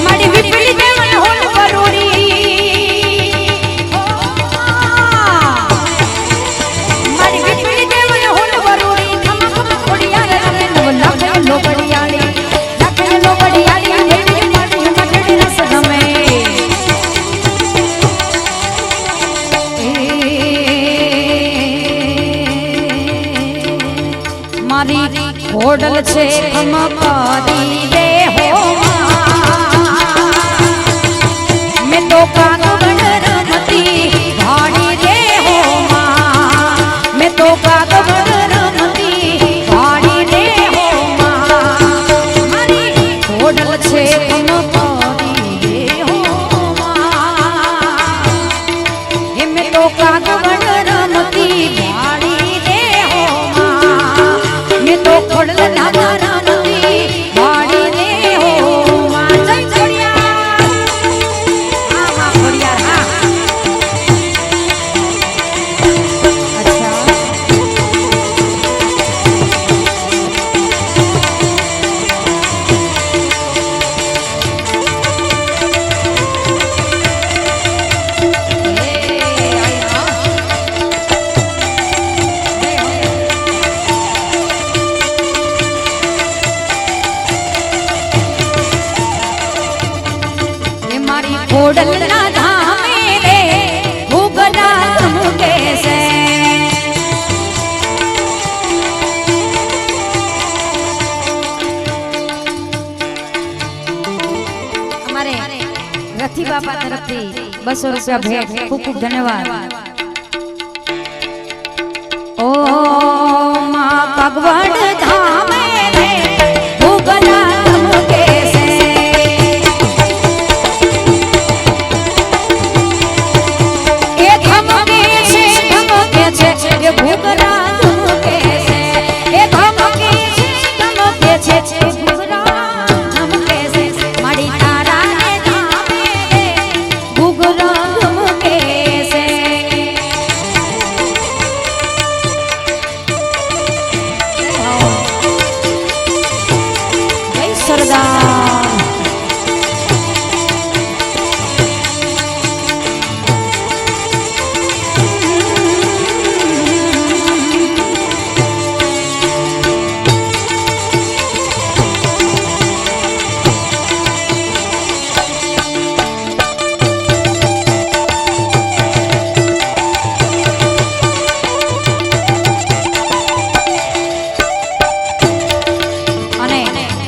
S3: मड़ी विपली देवन होल करोड़ी खोडल छे खमकारी दे हो मैं तो कागबन रमती भाड़ी दे हो मैं तो कागबन रमती भाड़ी दे हो मारी खोडल छे खमकारी दे हो मैं तो कागबन रमती भाड़ी दे हो तो खोडल धामा रमती भाड़ी दे हो. जय छोड़िया हाँ हाँ छोड़िया हाँ. अच्छा खोडल ना धामे रे भूगना तुम कैसे हमारे रथी बापा तरफથી 200 रुपया भेंट खूब खूब धन्यवाद. ओ मां भगवान धामे रे भूगना तुम कैसे સરદાર